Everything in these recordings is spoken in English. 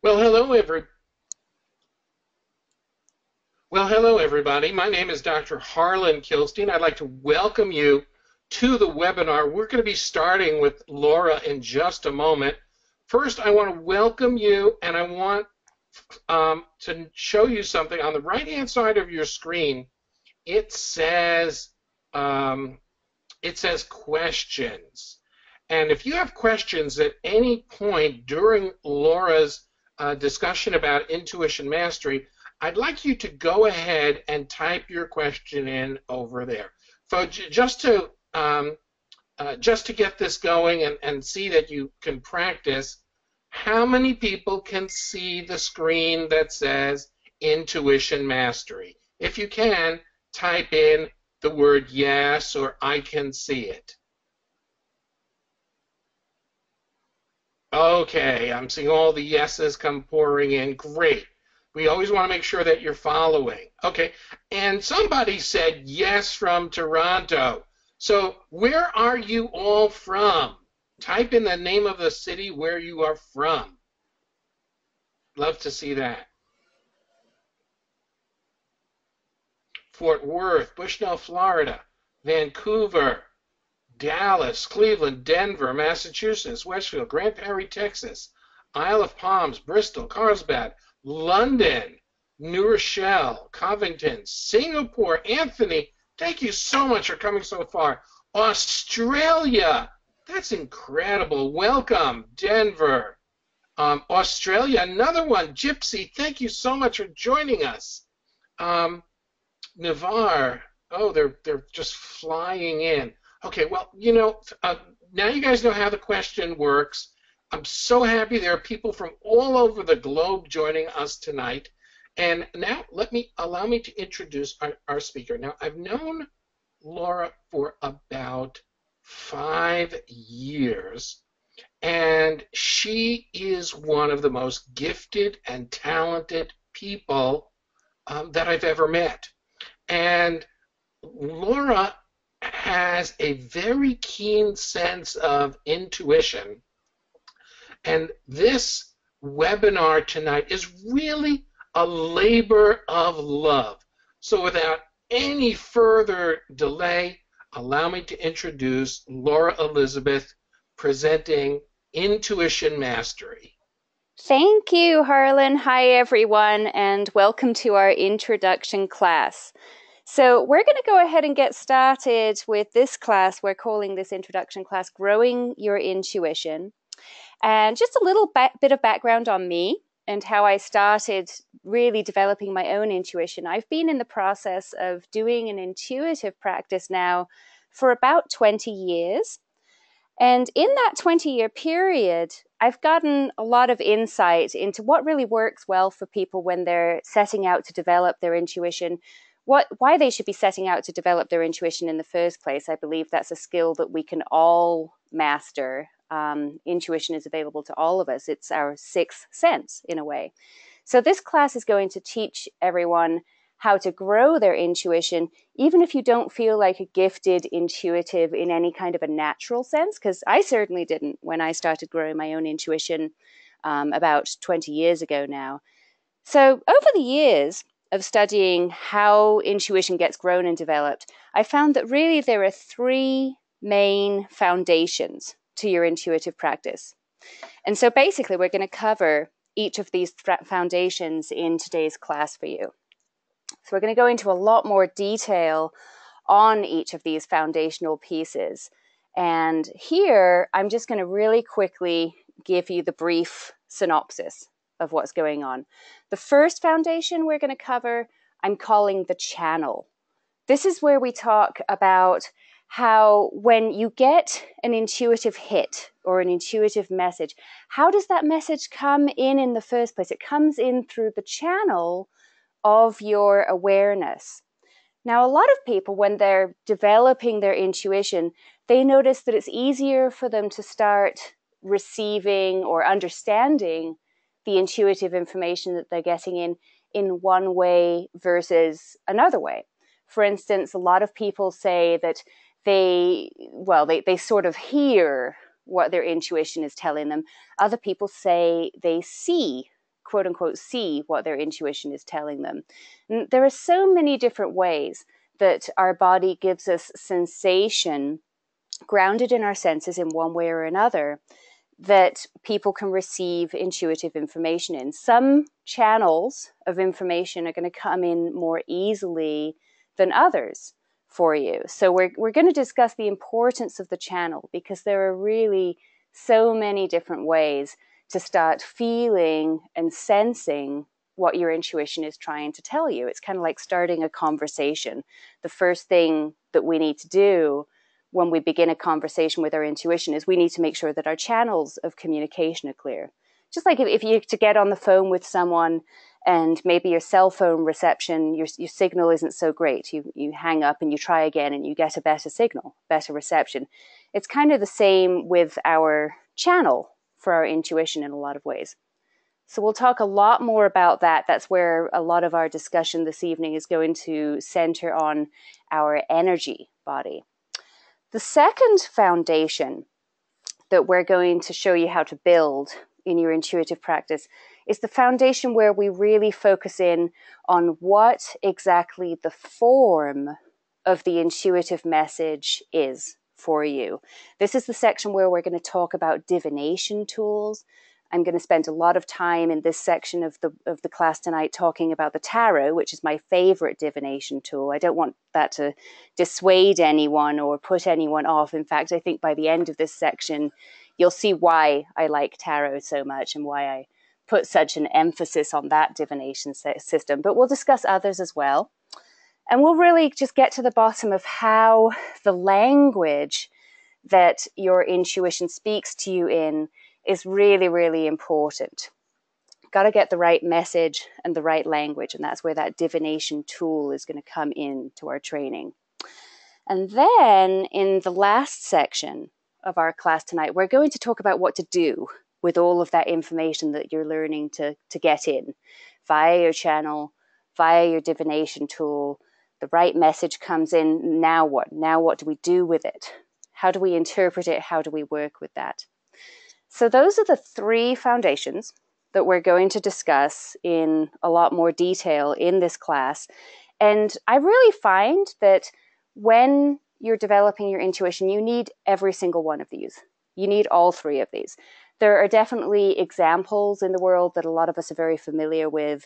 Well, hello, hello, everybody. My name is Dr. Harlan Kilstein. I'd like to welcome you to the webinar. We're going to be starting with Laura in just a moment. First, I want to welcome you, and I want to show you something. On the right-hand side of your screen, it says questions. And if you have questions at any point during Laura's discussion about intuition mastery, I'd like you to go ahead and type your question in over there. So just to get this going and see that you can practice, how many people can see the screen that says intuition mastery? If you can, type in the word yes or I can see it. Okay, I'm seeing all the yeses come pouring in. Great. We always want to make sure that you're following. Okay, and somebody said yes from Toronto. So where are you all from? Type in the name of the city where you are from. Love to see that. Fort Worth, Bushnell, Florida, Vancouver, Dallas, Cleveland, Denver, Massachusetts, Westfield, Grand Prairie, Texas, Isle of Palms, Bristol, Carlsbad, London, New Rochelle, Covington, Singapore. Anthony, thank you so much for coming so far. Australia, that's incredible. Welcome, Denver. Australia, another one. Gypsy, thank you so much for joining us. Navarre, oh, they're just flying in. Okay, well, now you guys know how the question works. I'm so happy there are people from all over the globe joining us tonight. And now allow me to introduce our speaker. Now, I've known Laura for about 5 years, and she is one of the most gifted and talented people that I've ever met. And Laura has a very keen sense of intuition, and this webinar tonight is really a labor of love. So without any further delay, allow me to introduce Laura Elisebeth presenting Intuition Mastery. Thank you, Harlan. Hi, everyone, and welcome to our introduction class. So we're going to go ahead and get started with this class. We're calling this introduction class Growing Your Intuition. And just a little bit of background on me and how I started really developing my own intuition. I've been in the process of doing an intuitive practice now for about 20 years. And in that 20-year period, I've gotten a lot of insight into what really works well for people when they're setting out to develop their intuition, why they should be setting out to develop their intuition in the first place. I believe that's a skill that we can all master. Intuition is available to all of us. It's our sixth sense, in a way. So this class is going to teach everyone how to grow their intuition, even if you don't feel like a gifted intuitive in any kind of a natural sense, because I certainly didn't when I started growing my own intuition about 20 years ago now. So over the years of studying how intuition gets grown and developed, I found that really there are 3 main foundations to your intuitive practice. And so basically we're going to cover each of these foundations in today's class for you. So we're going to go into a lot more detail on each of these foundational pieces. And here, I'm just going to really quickly give you the brief synopsis of what's going on. The first foundation we're going to cover, I'm calling the channel. This is where we talk about how when you get an intuitive hit or an intuitive message, how does that message come in the first place? It comes in through the channel of your awareness. Now, a lot of people, when they're developing their intuition, they notice that it's easier for them to start receiving or understanding the intuitive information that they're getting in one way versus another way. For instance, a lot of people say that they sort of hear what their intuition is telling them. Other people say they see quote unquote see what their intuition is telling them. And there are so many different ways that our body gives us sensation grounded in our senses in one way or another that people can receive intuitive information in. Some channels of information are going to come in more easily than others for you. So we're going to discuss the importance of the channel, because there are really so many different ways to start feeling and sensing what your intuition is trying to tell you. It's kind of like starting a conversation. The first thing that we need to do when we begin a conversation with our intuition is we need to make sure that our channels of communication are clear. Just like if you to get on the phone with someone and maybe your cell phone reception, your signal isn't so great. You hang up and you try again and you get a better signal, better reception. It's kind of the same with our channel for our intuition in a lot of ways. So we'll talk a lot more about that. That's where a lot of our discussion this evening is going to center on our energy body. The second foundation that we're going to show you how to build in your intuitive practice is the foundation where we really focus in on what exactly the form of the intuitive message is for you. This is the section where we're going to talk about divination tools. I'm going to spend a lot of time in this section of the class tonight talking about the tarot, which is my favorite divination tool. I don't want that to dissuade anyone or put anyone off. In fact, I think by the end of this section, you'll see why I like tarot so much and why I put such an emphasis on that divination system. But we'll discuss others as well. And we'll really just get to the bottom of how the language that your intuition speaks to you in is really, really important. Got to get the right message and the right language, and that's where that divination tool is going to come into our training. And then in the last section of our class tonight, we're going to talk about what to do with all of that information that you're learning to get in via your channel, via your divination tool. The right message comes in. Now what? Now what do we do with it? How do we interpret it? How do we work with that? So those are the three foundations that we're going to discuss in a lot more detail in this class. And I really find that when you're developing your intuition, you need every single one of these. You need all three of these. There are definitely examples in the world that a lot of us are very familiar with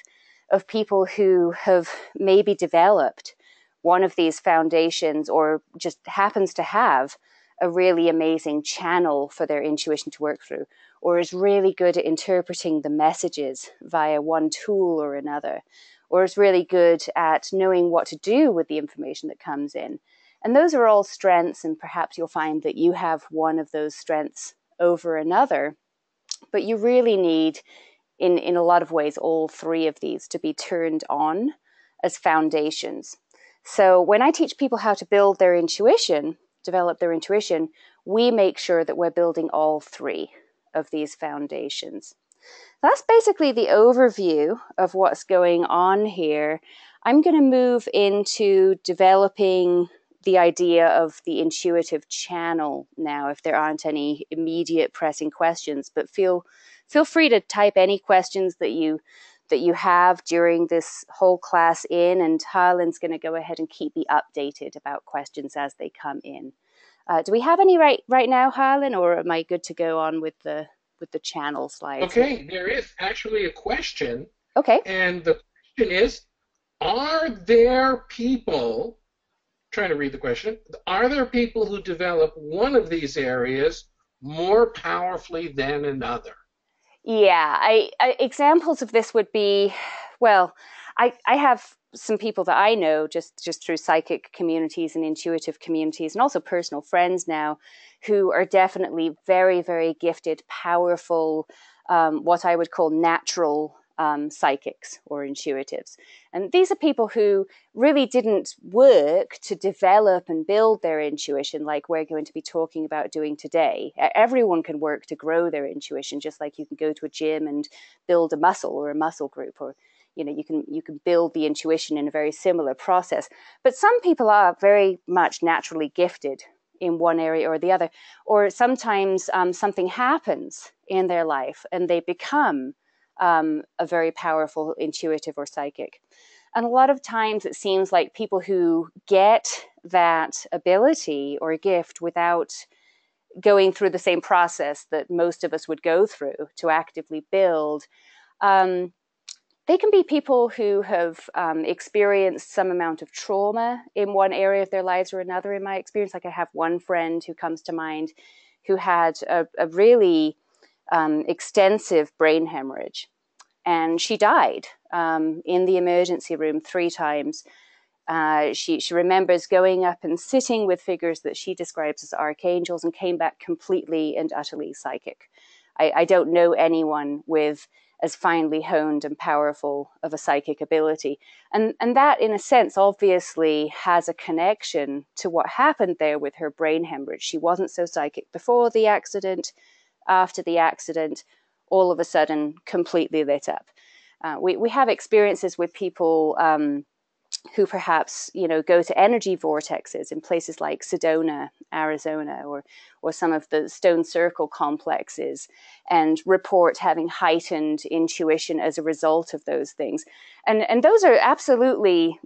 of people who have maybe developed one of these foundations or just happens to have a really amazing channel for their intuition to work through, or is really good at interpreting the messages via one tool or another, or is really good at knowing what to do with the information that comes in. And those are all strengths, and perhaps you'll find that you have one of those strengths over another, but you really need, in a lot of ways, all three of these to be turned on as foundations. So when I teach people how to build their intuition, develop their intuition, we make sure that we're building all three of these foundations. That's basically the overview of what's going on here. I'm going to move into developing the idea of the intuitive channel now, if there aren't any immediate pressing questions, but feel free to type any questions that you have during this whole class in, and Harlan's going to go ahead and keep me updated about questions as they come in. Do we have any right now, Harlan, or am I good to go on with the channel slides? Okay, there is actually a question. Okay. And the question is, are there people, trying to read the question, are there people who develop one of these areas more powerfully than another? Yeah, examples of this would be, well, I have some people that I know just through psychic communities and intuitive communities, and also personal friends now, who are definitely very, very gifted, powerful, what I would call natural psychics or intuitives. And these are people who really didn't work to develop and build their intuition like we're going to be talking about doing today. Everyone can work to grow their intuition, just like you can go to a gym and build a muscle or a muscle group, or you can build the intuition in a very similar process. But some people are very much naturally gifted in one area or the other, or sometimes something happens in their life and they become a very powerful intuitive or psychic. And a lot of times it seems like people who get that ability or gift without going through the same process that most of us would go through to actively build, they can be people who have experienced some amount of trauma in one area of their lives or another. In my experience, like I have one friend who comes to mind who had a really extensive brain hemorrhage, and she died in the emergency room 3 times. She remembers going up and sitting with figures that she describes as archangels and came back completely and utterly psychic. I don't know anyone with as finely honed and powerful of a psychic ability. And that, in a sense, obviously has a connection to what happened there with her brain hemorrhage. She wasn't so psychic before the accident. After the accident, all of a sudden, completely lit up. We have experiences with people who perhaps, go to energy vortexes in places like Sedona, Arizona, or some of the stone circle complexes, and report having heightened intuition as a result of those things. And those are absolutely,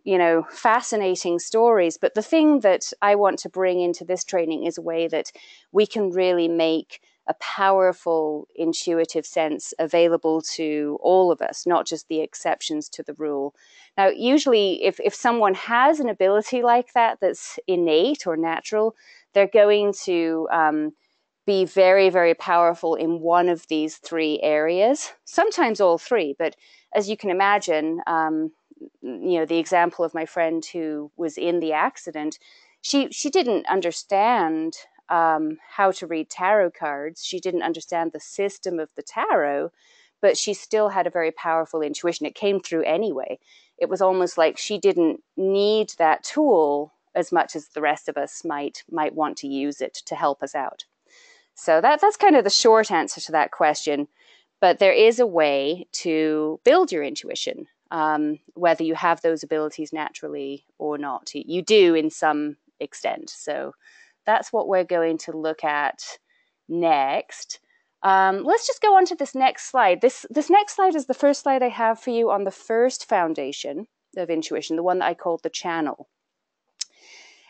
fascinating stories. But the thing that I want to bring into this training is a way that we can really make a powerful intuitive sense available to all of us, not just the exceptions to the rule. Now, usually if someone has an ability like that that's innate or natural, they're going to be very, very powerful in one of these 3 areas, sometimes all 3. But as you can imagine, the example of my friend who was in the accident, she didn't understand how to read tarot cards. She didn't understand the system of the tarot, but she still had a very powerful intuition. It came through anyway. It was almost like she didn't need that tool as much as the rest of us might want to use it to help us out. So that's kind of the short answer to that question. But there is a way to build your intuition, whether you have those abilities naturally or not. You do in some extent. So that's what we're going to look at next. Let's just go on to this next slide. This next slide is the first slide I have for you on the first foundation of intuition, the one that I called the channel.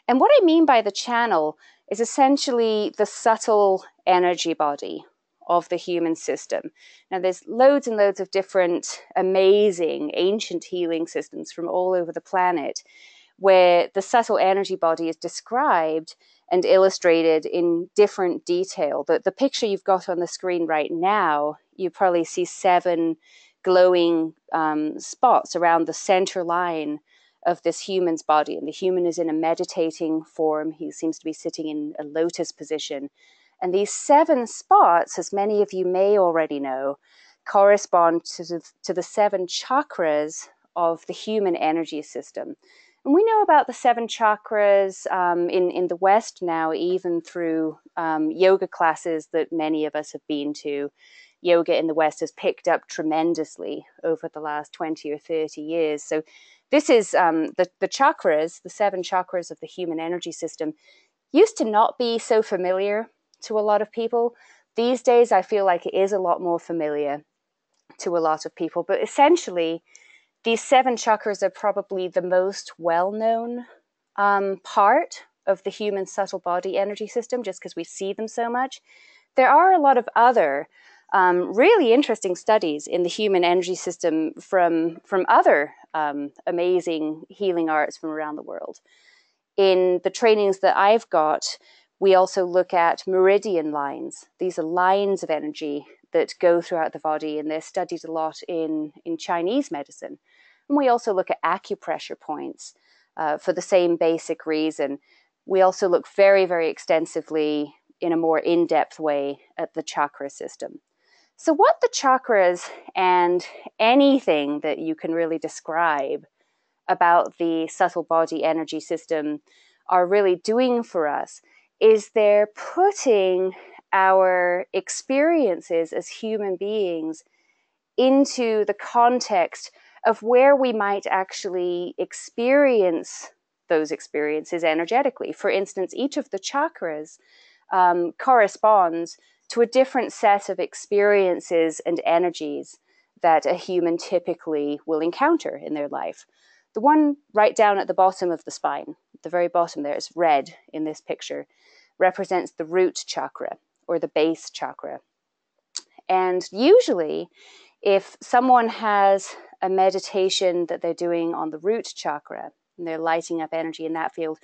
And what I mean by the channel is essentially the subtle energy body of the human system. Now, there's loads and loads of different amazing ancient healing systems from all over the planet where the subtle energy body is described and illustrated in different detail. The picture you've got on the screen right now, you probably see 7 glowing spots around the center line of this human's body. And the human is in a meditating form. He seems to be sitting in a lotus position. And these 7 spots, as many of you may already know, correspond to the 7 chakras of the human energy system. And we know about the 7 chakras in the West now, even through yoga classes that many of us have been to. Yoga in the West has picked up tremendously over the last 20 or 30 years. So this is the chakras, the 7 chakras of the human energy system, used to not be so familiar to a lot of people. These days, I feel like it is a lot more familiar to a lot of people. But essentially, these 7 chakras are probably the most well-known part of the human subtle body energy system, just because we see them so much. There are a lot of other really interesting studies in the human energy system from other amazing healing arts from around the world. In the trainings that I've got, we also look at meridian lines. These are lines of energy that go throughout the body, and they're studied a lot in Chinese medicine. And we also look at acupressure points for the same basic reason. We also look very, very extensively in a more in-depth way at the chakra system. So what the chakras and anything that you can really describe about the subtle body energy system are really doing for us is they're putting our experiences as human beings into the context of where we might actually experience those experiences energetically. For instance, each of the chakras corresponds to a different set of experiences and energies that a human typically will encounter in their life. The one right down at the bottom of the spine, the very bottom there, is red in this picture, represents the root chakra or the base chakra. And usually, if someone has a meditation that they're doing on the root chakra and they're lighting up energy in that field,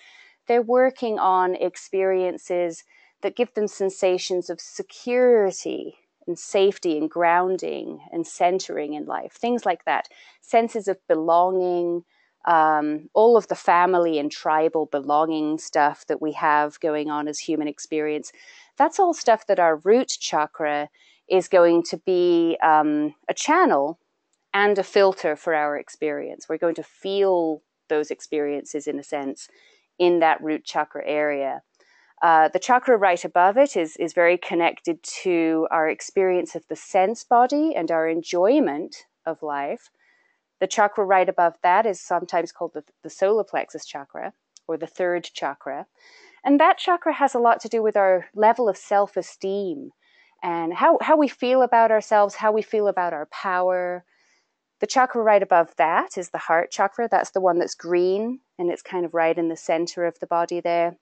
they're working on experiences that give them sensations of security and safety and grounding and centering in life, things like that, senses of belonging, all of the family and tribal belonging stuff that we have going on as human experience. That's all stuff that our root chakra is going to be a channel and a filter for our experience. We're going to feel those experiences, in a sense, in that root chakra area. The chakra right above it is very connected to our experience of the sense body and our enjoyment of life. The chakra right above that is sometimes called the solar plexus chakra, or the third chakra. And that chakra has a lot to do with our level of self-esteem and how we feel about ourselves, how we feel about our power. The chakra right above that is the heart chakra. That's the one that's green, and it's kind of right in the center of the body there.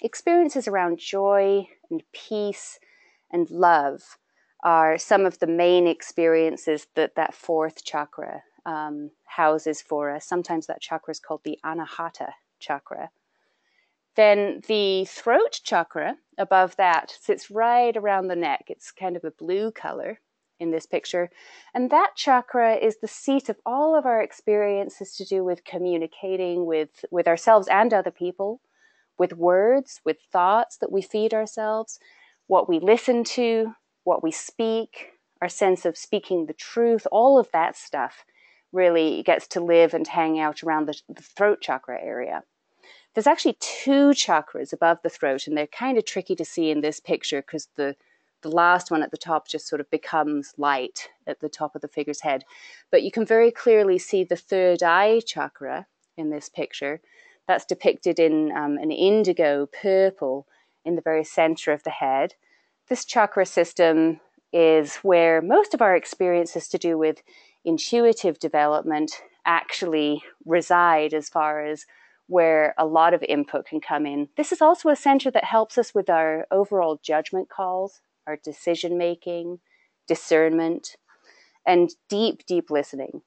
Experiences around joy and peace and love are some of the main experiences that fourth chakra houses for us. Sometimes that chakra is called the Anahata chakra. Then the throat chakra above that sits right around the neck. It's kind of a blue color in this picture. And that chakra is the seat of all of our experiences to do with communicating with ourselves and other people, with words, with thoughts that we feed ourselves, what we listen to, what we speak, our sense of speaking the truth, all of that stuff really gets to live and hang out around the throat chakra area. There's actually two chakras above the throat, and they're kind of tricky to see in this picture because the last one at the top just sort of becomes light at the top of the figure's head. But you can very clearly see the third eye chakra in this picture. That's depicted in an indigo purple in the very center of the head. This chakra system is where most of our experiences to do with intuitive development actually reside, as far as where a lot of input can come in. This is also a center that helps us with our overall judgment calls, our decision making, discernment, and deep, deep listening.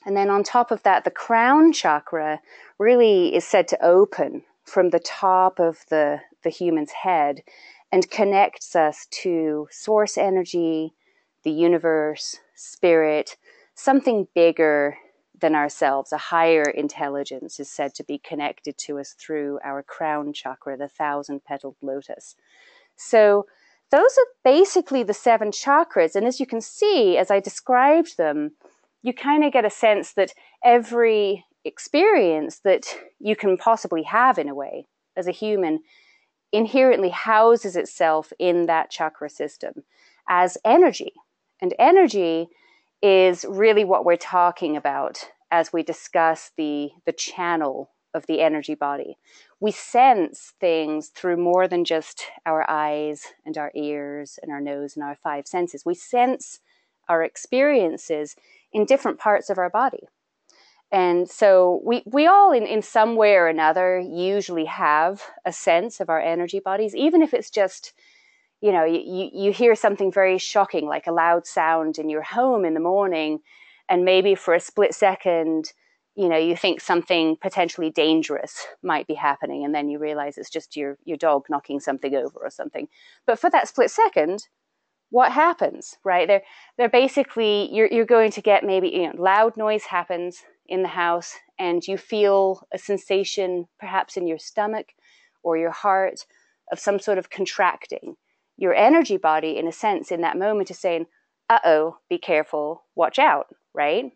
And then on top of that, the crown chakra really is said to open from the top of the human's head and connects us to source energy, the universe, spirit, something bigger than ourselves. A higher intelligence is said to be connected to us through our crown chakra, the 1,000-petaled lotus. So those are basically the 7 chakras. And as you can see, as I described them, you kind of get a sense that every experience that you can possibly have, in a way, as a human, inherently houses itself in that chakra system as energy. And energy is really what we're talking about as we discuss the channel of the energy body. We sense things through more than just our eyes and our ears and our nose and our 5 senses. We sense our experiences in different parts of our body. And so we all, in some way or another, usually have a sense of our energy bodies, even if it's just, you hear something very shocking, like a loud sound in your home in the morning, and maybe for a split second, you think something potentially dangerous might be happening, and then you realize it's just your dog knocking something over or something. But for that split second, what happens, right? They're basically, you're going to get maybe, loud noise happens in the house, and you feel a sensation perhaps in your stomach or your heart of some sort of contracting. Your energy body, in a sense, in that moment is saying, uh-oh, be careful, watch out, right?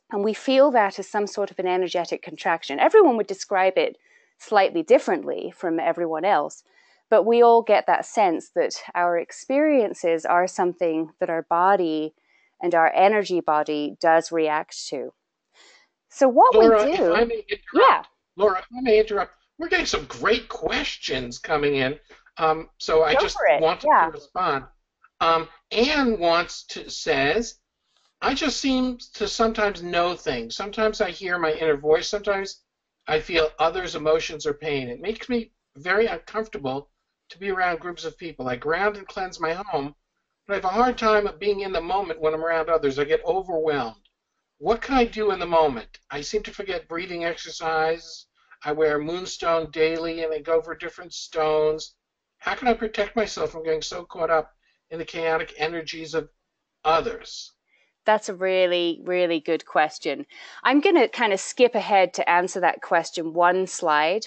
And we feel that as some sort of an energetic contraction. Everyone would describe it slightly differently from everyone else, but we all get that sense that our experiences are something that our body and our energy body does react to. So what Laura, we if I do, may yeah, interrupt, Laura, if I may interrupt, we're getting some great questions coming in. So I go just for it. wanted to Yeah. respond. Anne says, I just seem to sometimes know things. Sometimes I hear my inner voice. Sometimes I feel others' emotions or pain. It makes me very uncomfortable to be around groups of people. I ground and cleanse my home, but I have a hard time of being in the moment when I'm around others. I get overwhelmed. What can I do in the moment? I seem to forget breathing exercise. I wear a moonstone daily and I go for different stones. How can I protect myself from getting so caught up in the chaotic energies of others? That's a really, really good question. I'm going to kind of skip ahead to answer that question one slide,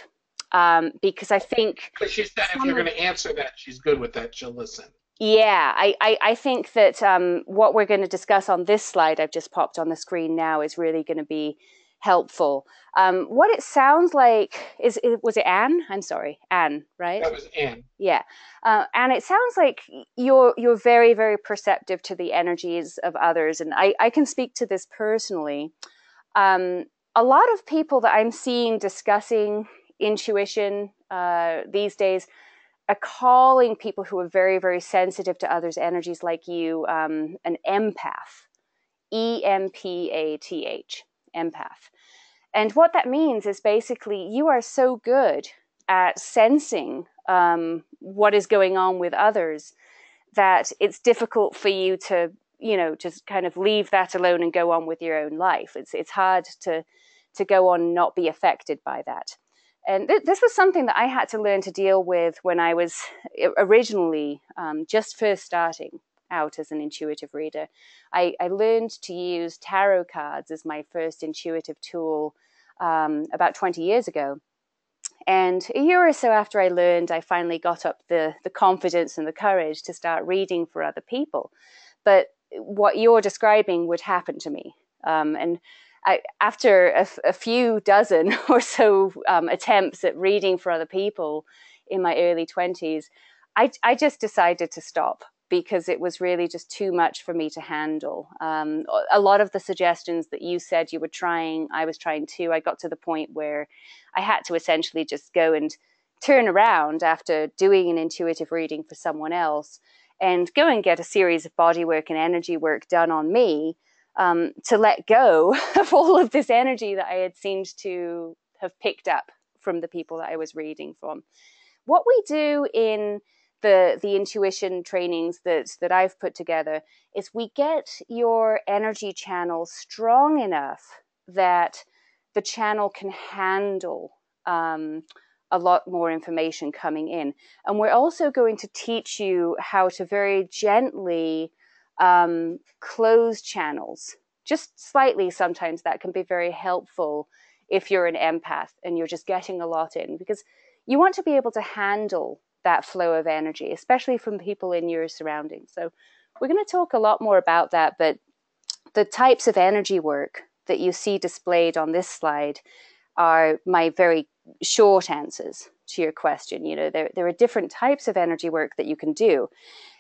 because I think Because she said if some you're of going to answer that, she's good with that. She'll listen. yeah, I think that what we're going to discuss on this slide I've just popped on the screen now is really going to be helpful. What it sounds like was it Anne? I'm sorry, Anne, right? That was Anne. Yeah, and it sounds like you're very, very perceptive to the energies of others, and I can speak to this personally. A lot of people that I'm seeing discussing intuition these days are calling people who are very, very sensitive to others' energies, like you, an empath, EMPATH, empath. And what that means is basically you are so good at sensing what is going on with others that it's difficult for you to, just kind of leave that alone and go on with your own life. It's hard to go on and not be affected by that. And this was something that I had to learn to deal with when I was originally just first starting out as an intuitive reader. I learned to use tarot cards as my first intuitive tool about 20 years ago. And a year or so after I learned, I finally got up the confidence and the courage to start reading for other people. But what you're describing would happen to me. And after a few dozen or so attempts at reading for other people in my early 20s, I just decided to stop because it was really just too much for me to handle. A lot of the suggestions that you said you were trying, I was trying too. I got to the point where I had to essentially just go and turn around after doing an intuitive reading for someone else and go and get a series of body work and energy work done on me, to let go of all of this energy that I had seemed to have picked up from the people that I was reading from. What we do in the intuition trainings that I've put together is we get your energy channel strong enough that the channel can handle a lot more information coming in. And we're also going to teach you how to very gently close channels, just slightly. Sometimes that can be very helpful if you're an empath and you're just getting a lot in, because you want to be able to handle that flow of energy, especially from people in your surroundings. So we're going to talk a lot more about that, but the types of energy work that you see displayed on this slide are my very short answers to your question. There are different types of energy work that you can do.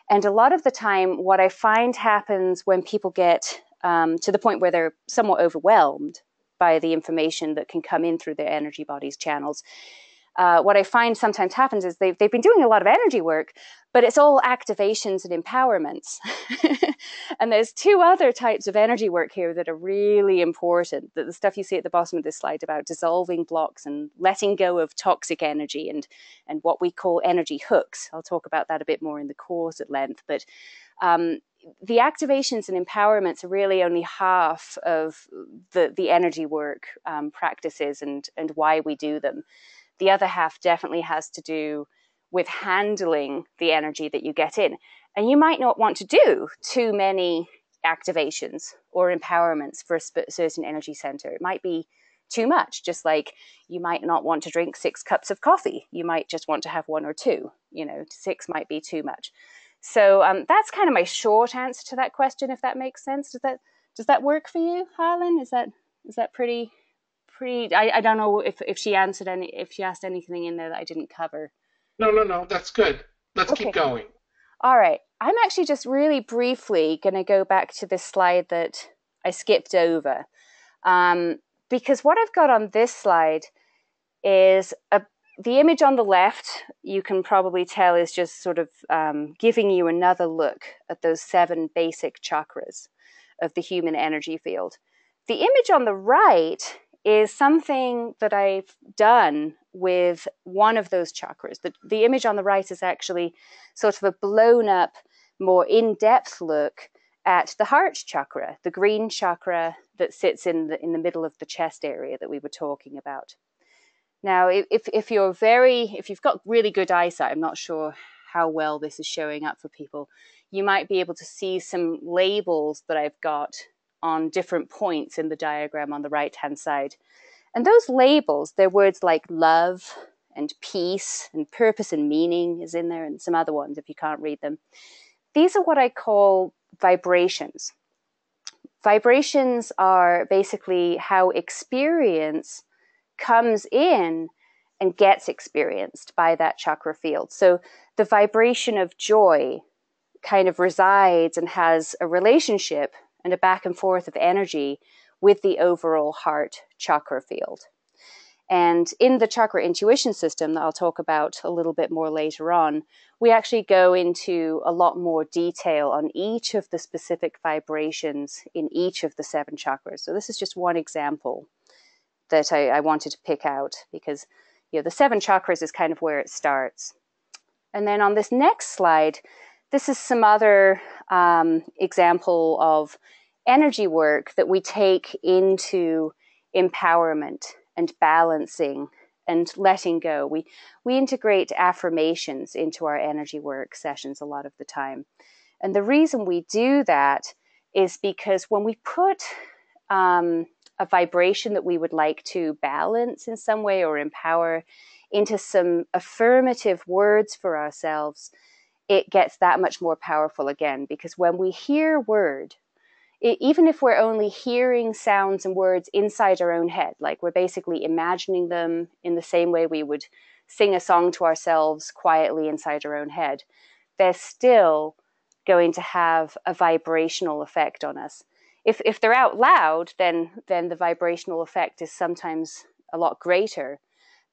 And a lot of the time, what I find happens when people get to the point where they're somewhat overwhelmed by the information that can come in through their energy bodies channels, what I find sometimes happens is they've been doing a lot of energy work, but it's all activations and empowerments. And there's two other types of energy work here that are really important. The stuff you see at the bottom of this slide about dissolving blocks and letting go of toxic energy and what we call energy hooks. I'll talk about that a bit more in the course at length. But the activations and empowerments are really only half of the energy work practices and why we do them. The other half definitely has to do with handling the energy that you get in. And you might not want to do too many activations or empowerments for a certain energy center. It might be too much, just like you might not want to drink 6 cups of coffee. You might just want to have 1 or 2. 6 might be too much. So that's kind of my short answer to that question, if that makes sense. Does that work for you, Harlan? Is that pretty? I don't know if she asked anything in there that I didn't cover. No. That's good. Let's keep Okay. going. All right. I'm actually just really briefly going to go back to this slide that I skipped over, because what I've got on this slide is the image on the left. You can probably tell is just sort of giving you another look at those 7 basic chakras of the human energy field. The image on the right is something that I've done with one of those chakras. The image on the right is actually sort of a blown up, more in-depth look at the heart chakra, the green chakra that sits in the middle of the chest area that we were talking about. Now, if you've got really good eyesight, I'm not sure how well this is showing up for people, you might be able to see some labels that I've got on different points in the diagram on the right-hand side. And those labels, they're words like love and peace and purpose and meaning is in there, and some other ones if you can't read them. These are what I call vibrations. Vibrations are basically how experience comes in and gets experienced by that chakra field. So the vibration of joy kind of resides and has a relationship and a back and forth of energy with the overall heart chakra field. And in the chakra intuition system that I'll talk about a little bit more later on, we actually go into a lot more detail on each of the specific vibrations in each of the 7 chakras. So this is just one example that I wanted to pick out because the 7 chakras is kind of where it starts. And then on this next slide, this is some other example of energy work that we take into empowerment and balancing and letting go. We integrate affirmations into our energy work sessions a lot of the time. And the reason we do that is because when we put a vibration that we would like to balance in some way or empower into some affirmative words for ourselves, it gets that much more powerful again. Because when we hear word, even if we're only hearing sounds and words inside our own head, like we're basically imagining them in the same way we would sing a song to ourselves quietly inside our own head, they're still going to have a vibrational effect on us. If they're out loud, then the vibrational effect is sometimes a lot greater.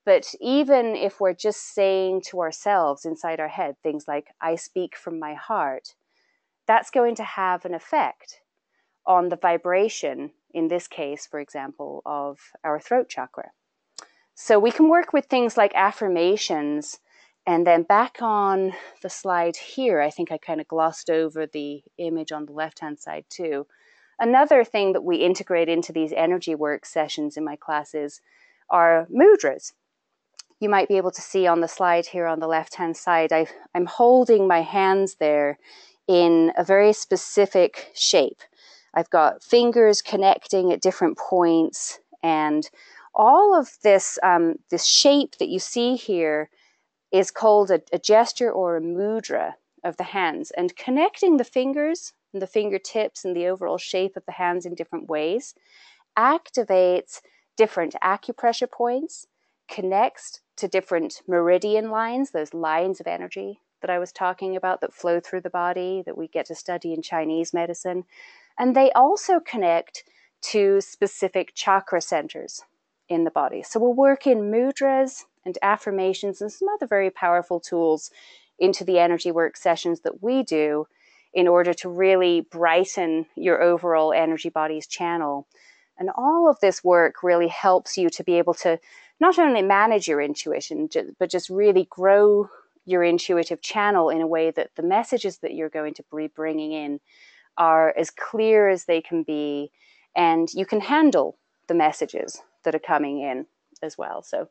But even if we're just saying to ourselves inside our head things like, I speak from my heart, that's going to have an effect on the vibration, in this case, for example, of our throat chakra. So we can work with things like affirmations. And then back on the slide here, I think I kind of glossed over the image on the left-hand side too. Another thing that we integrate into these energy work sessions in my classes are mudras. You might be able to see on the slide here on the left-hand side, I'm holding my hands there in a very specific shape. I've got fingers connecting at different points, and all of this, this shape that you see here is called a gesture or a mudra of the hands. And connecting the fingers and the fingertips and the overall shape of the hands in different ways activates different acupressure points, connects to different meridian lines, those lines of energy that I was talking about that flow through the body that we get to study in Chinese medicine. And they also connect to specific chakra centers in the body. So we'll work in mudras and affirmations and some other very powerful tools into the energy work sessions that we do in order to really brighten your overall energy body's channel. And all of this work really helps you to be able to not only manage your intuition, but just really grow your intuitive channel in a way that the messages that you're going to be bringing in are as clear as they can be, and you can handle the messages that are coming in as well. So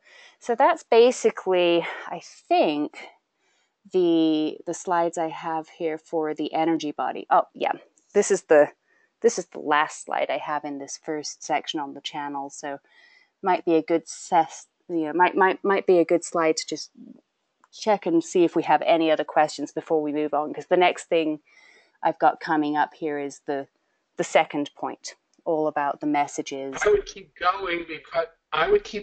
that's basically, I think, the slides I have here for the energy body. Oh yeah, this is the last slide I have in this first section on the channel. So might be a good might be a good slide to just check and see if we have any other questions before we move on, because the next thing I've got coming up here is the second point, all about the messages. I would keep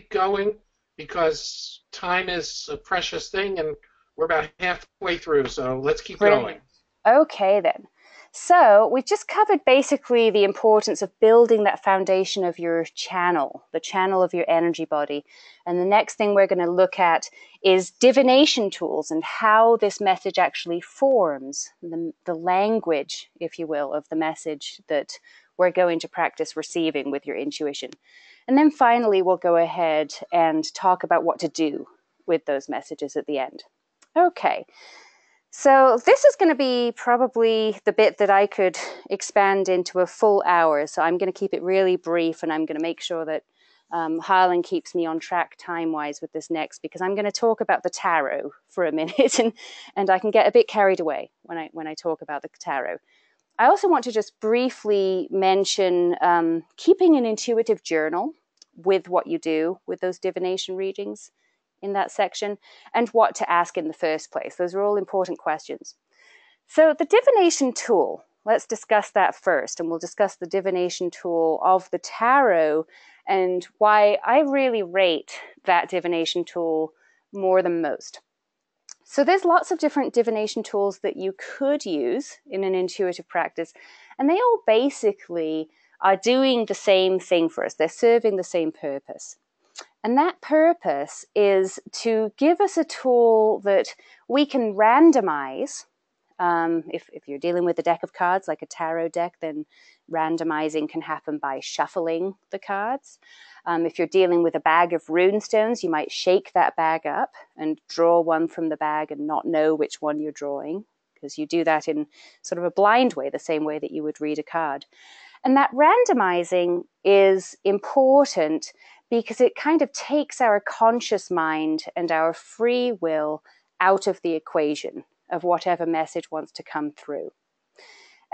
going because time is a precious thing, and we're about halfway through, so let's keep going. Okay then. So we've just covered basically the importance of building that foundation of your channel, the channel of your energy body. And the next thing we're going to look at is divination tools and how this message actually forms, the language, if you will, of the message that we're going to practice receiving with your intuition. And then finally, we'll go ahead and talk about what to do with those messages at the end. Okay. So this is going to be probably the bit that I could expand into a full hour. So I'm going to keep it really brief, and I'm going to make sure that Harlan keeps me on track time-wise with this next, because I'm going to talk about the tarot for a minute, and I can get a bit carried away when I talk about the tarot. I also want to just briefly mention keeping an intuitive journal with what you do with those divination readings in that section, and what to ask in the first place. Those are all important questions. So the divination tool, let's discuss that first, and we'll discuss the divination tool of the tarot and why I really rate that divination tool more than most. So there's lots of different divination tools that you could use in an intuitive practice, and they all basically are doing the same thing for us. They're serving the same purpose. And that purpose is to give us a tool that we can randomize. If you're dealing with a deck of cards, like a tarot deck, then randomizing can happen by shuffling the cards. If you're dealing with a bag of rune stones, you might shake that bag up and draw one from the bag and not know which one you're drawing, because you do that in sort of a blind way, the same way that you would read a card. And that randomizing is important because it kind of takes our conscious mind and our free will out of the equation of whatever message wants to come through.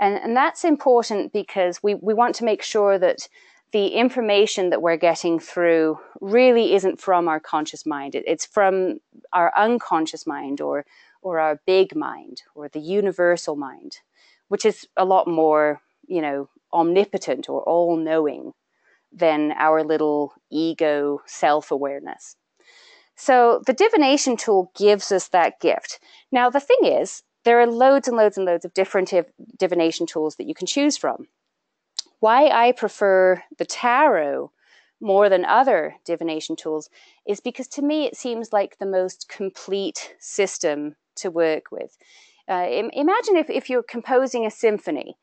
And that's important because we want to make sure that the information that we're getting through really isn't from our conscious mind. It's from our unconscious mind, or our big mind, or the universal mind, which is a lot more, omnipotent or all-knowing than our little ego self-awareness. So the divination tool gives us that gift. Now, the thing is, there are loads and loads and loads of different divination tools that you can choose from. Why I prefer the tarot more than other divination tools is because, to me, it seems like the most complete system to work with. Imagine if you're composing a symphony,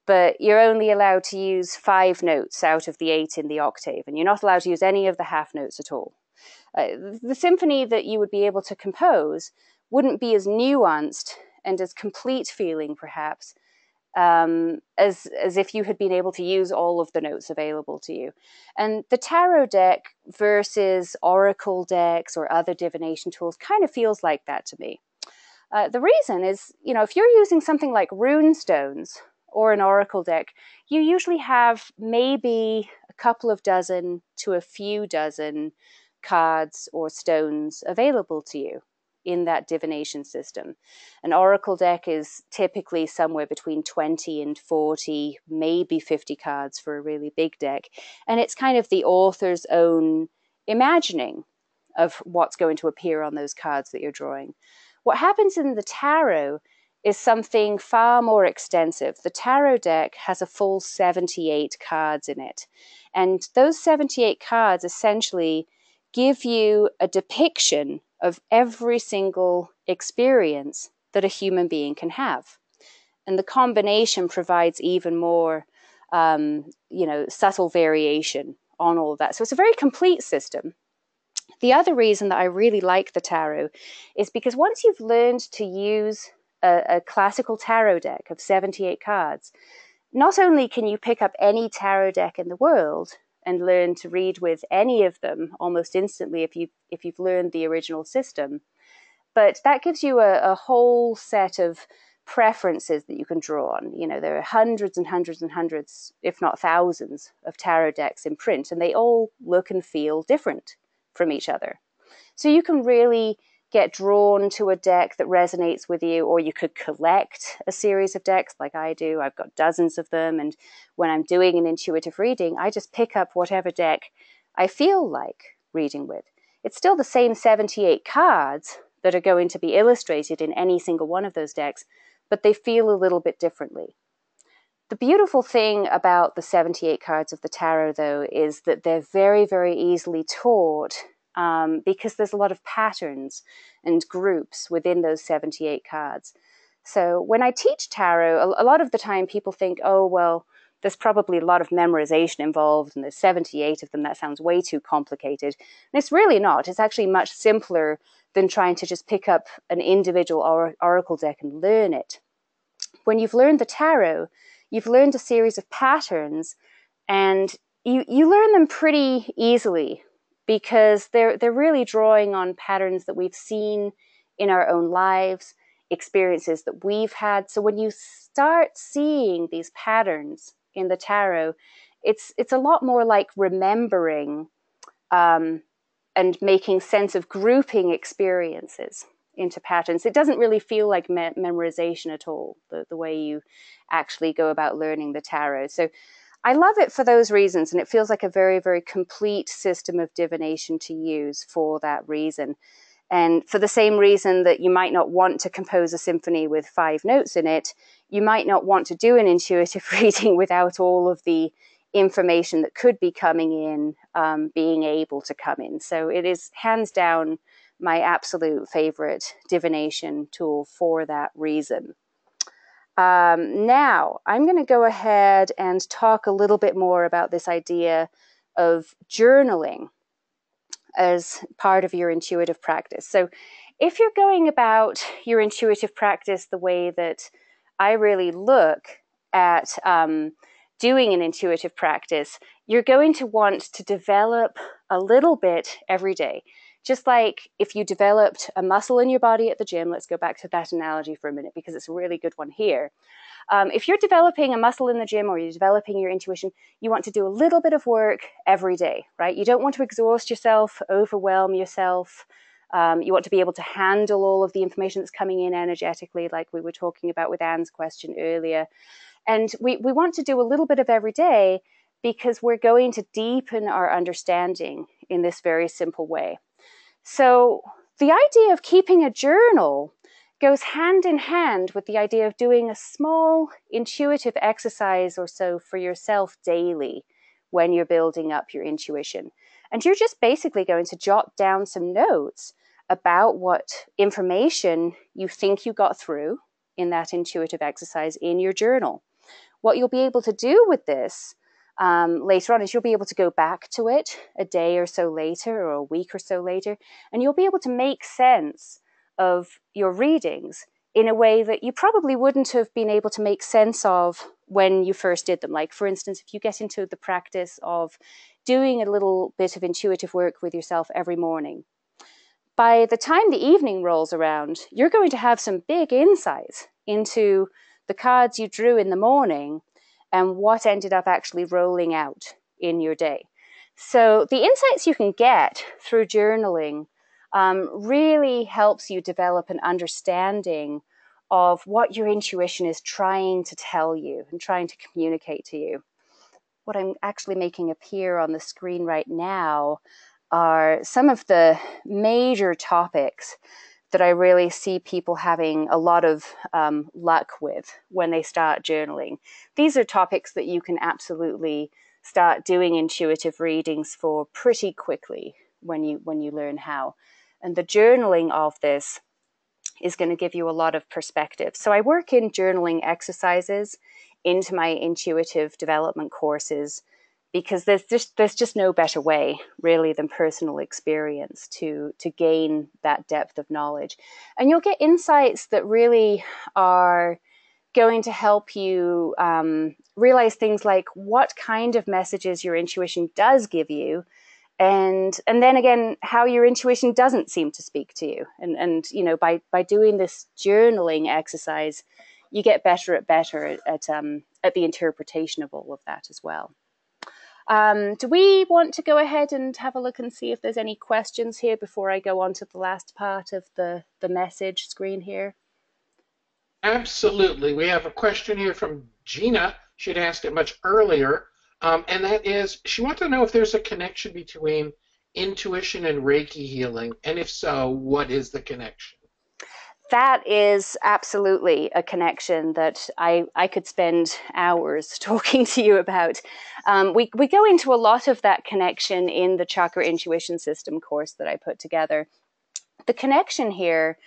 but you're only allowed to use 5 notes out of the 8 in the octave, and you're not allowed to use any of the half notes at all. The symphony that you would be able to compose wouldn't be as nuanced and as complete feeling, perhaps, as if you had been able to use all of the notes available to you. And the tarot deck versus oracle decks or other divination tools kind of feels like that to me. The reason is, if you're using something like rune stones or an oracle deck, you usually have maybe a couple of dozen to a few dozen cards or stones available to you in that divination system. An oracle deck is typically somewhere between 20 and 40, maybe 50 cards for a really big deck. And it's kind of the author's own imagining of what's going to appear on those cards that you're drawing. What happens in the tarot is something far more extensive. The tarot deck has a full 78 cards in it. And those 78 cards essentially give you a depiction of every single experience that a human being can have. And the combination provides even more, subtle variation on all of that. So it's a very complete system. The other reason that I really like the tarot is because once you've learned to use a classical tarot deck of 78 cards, not only can you pick up any tarot deck in the world and learn to read with any of them almost instantly if you've learned the original system, but that gives you a whole set of preferences that you can draw on. There are hundreds and hundreds and hundreds, if not thousands, of tarot decks in print, and they all look and feel different from each other. So you can really get drawn to a deck that resonates with you, or you could collect a series of decks like I do. I've got dozens of them, and when I'm doing an intuitive reading, I just pick up whatever deck I feel like reading with. It's still the same 78 cards that are going to be illustrated in any single one of those decks, but they feel a little bit differently. The beautiful thing about the 78 cards of the tarot, though, is that they're very, very easily taught because there's a lot of patterns and groups within those 78 cards. So when I teach tarot, a lot of the time people think, oh, well, there's probably a lot of memorization involved and there's 78 of them. That sounds way too complicated. And it's really not. It's actually much simpler than trying to just pick up an individual oracle deck and learn it. When you've learned the tarot, you've learned a series of patterns, and you learn them pretty easily because they're really drawing on patterns that we've seen in our own lives, experiences that we've had. So when you start seeing these patterns in the tarot, it's a lot more like remembering and making sense of grouping experiences into patterns. It doesn't really feel like memorization at all, the way you actually go about learning the tarot. So I love it for those reasons, and it feels like a very, very complete system of divination to use for that reason. And for the same reason that you might not want to compose a symphony with 5 notes in it, you might not want to do an intuitive reading without all of the information that could be coming in being able to come in. So it is hands down my absolute favorite divination tool for that reason. Now, I'm going to go ahead and talk a little bit more about this idea of journaling as part of your intuitive practice. So if you're going about your intuitive practice the way that I really look at doing an intuitive practice, you're going to want to develop a little bit every day. Just like if you developed a muscle in your body at the gym, let's go back to that analogy for a minute because it's a really good one here. If you're developing a muscle in the gym or you're developing your intuition, you want to do a little bit of work every day, right? You don't want to exhaust yourself, overwhelm yourself. You want to be able to handle all of the information that's coming in energetically, like we were talking about with Anne's question earlier. And we want to do a little bit of every day because we're going to deepen our understanding in this very simple way. So the idea of keeping a journal goes hand in hand with the idea of doing a small intuitive exercise or so for yourself daily when you're building up your intuition. And you're just basically going to jot down some notes about what information you think you got through in that intuitive exercise in your journal. What you'll be able to do with this later on is you'll be able to go back to it a day or so later or a week or so later, and you'll be able to make sense of your readings in a way that you probably wouldn't have been able to make sense of when you first did them. Like, for instance, if you get into the practice of doing a little bit of intuitive work with yourself every morning, by the time the evening rolls around, you're going to have some big insights into the cards you drew in the morning and what ended up actually rolling out in your day. So the insights you can get through journaling really helps you develop an understanding of what your intuition is trying to tell you and trying to communicate to you. What I'm actually making appear on the screen right now are some of the major topics that I really see people having a lot of luck with when they start journaling. These are topics that you can absolutely start doing intuitive readings for pretty quickly when you learn how. And the journaling of this is going to give you a lot of perspective. So I work in journaling exercises into my intuitive development courses because there's just no better way really than personal experience to gain that depth of knowledge. And you'll get insights that really are going to help you realize things like what kind of messages your intuition does give you, and then again how your intuition doesn't seem to speak to you. And you know, by doing this journaling exercise, you get better at the interpretation of all of that as well. Do we want to go ahead and have a look and see if there's any questions here before I go on to the last part of the message screen here? Absolutely. We have a question here from Gina. She'd asked it much earlier, and that is, she wants to know if there's a connection between intuition and Reiki healing, and if so, what is the connection? That is absolutely a connection that I could spend hours talking to you about. We go into a lot of that connection in the Chakra Intuition System course that I put together. The connection here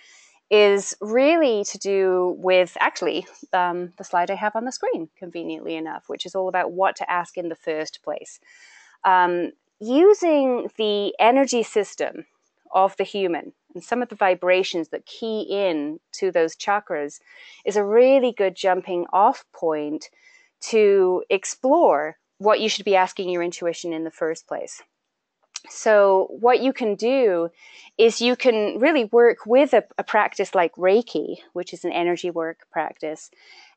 is really to do with actually the slide I have on the screen, conveniently enough, which is all about what to ask in the first place. Using the energy system of the human and some of the vibrations that key in to those chakras is a really good jumping off point to explore what you should be asking your intuition in the first place. So what you can do is you can really work with a practice like Reiki, which is an energy work practice,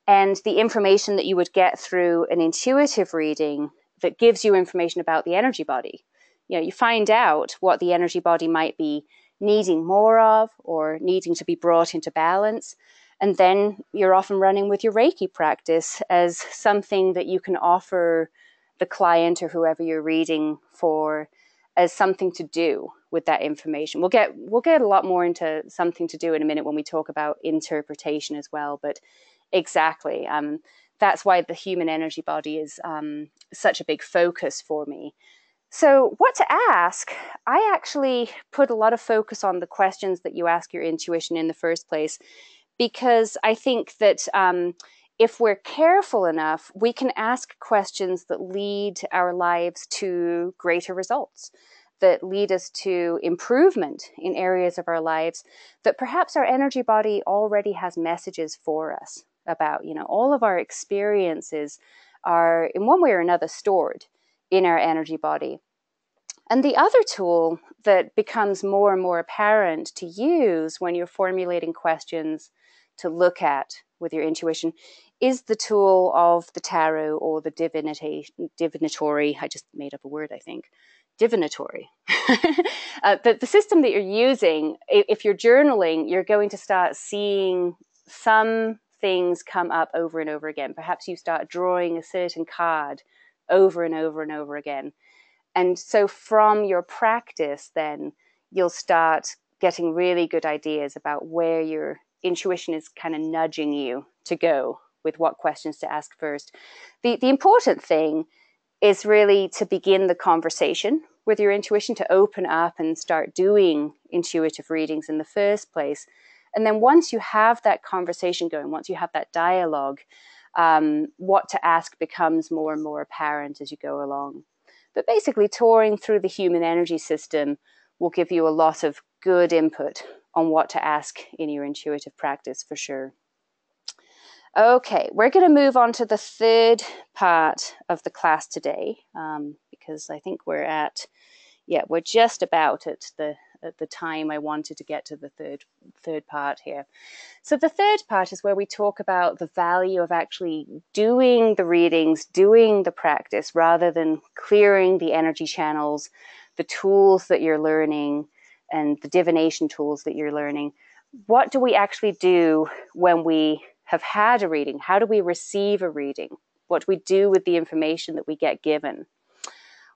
and the information that you would get through an intuitive reading that gives you information about the energy body. You know, you find out what the energy body might be needing more of or needing to be brought into balance. And then you're often running with your Reiki practice as something that you can offer the client or whoever you're reading for as something to do with that information. We'll get a lot more into something to do in a minute when we talk about interpretation as well. But exactly, that's why the human energy body is such a big focus for me. So what to ask? I actually put a lot of focus on the questions that you ask your intuition in the first place, because I think that if we're careful enough, we can ask questions that lead our lives to greater results, that lead us to improvement in areas of our lives that perhaps our energy body already has messages for us about. You know, all of our experiences are in one way or another stored in our energy body. And the other tool that becomes more and more apparent to use when you're formulating questions to look at with your intuition is the tool of the tarot or the divinatory. I just made up a word, I think. Divinatory. The system that you're using, if you're journaling, you're going to start seeing some things come up over and over again. Perhaps you start drawing a certain card over and over and over again. And so from your practice, then you'll start getting really good ideas about where your intuition is kind of nudging you to go with what questions to ask first. The important thing is really to begin the conversation with your intuition, to open up and start doing intuitive readings in the first place. And then once you have that conversation going, once you have that dialogue, what to ask becomes more and more apparent as you go along. But basically, touring through the human energy system will give you a lot of good input on what to ask in your intuitive practice for sure. Okay, we're going to move on to the third part of the class today, because I think we're just about at the time I wanted to get to the third part here. So the third part is where we talk about the value of actually doing the readings, doing the practice, rather than clearing the energy channels, the tools that you're learning, and the divination tools that you're learning. What do we actually do when we have had a reading? How do we receive a reading? What do we do with the information that we get given?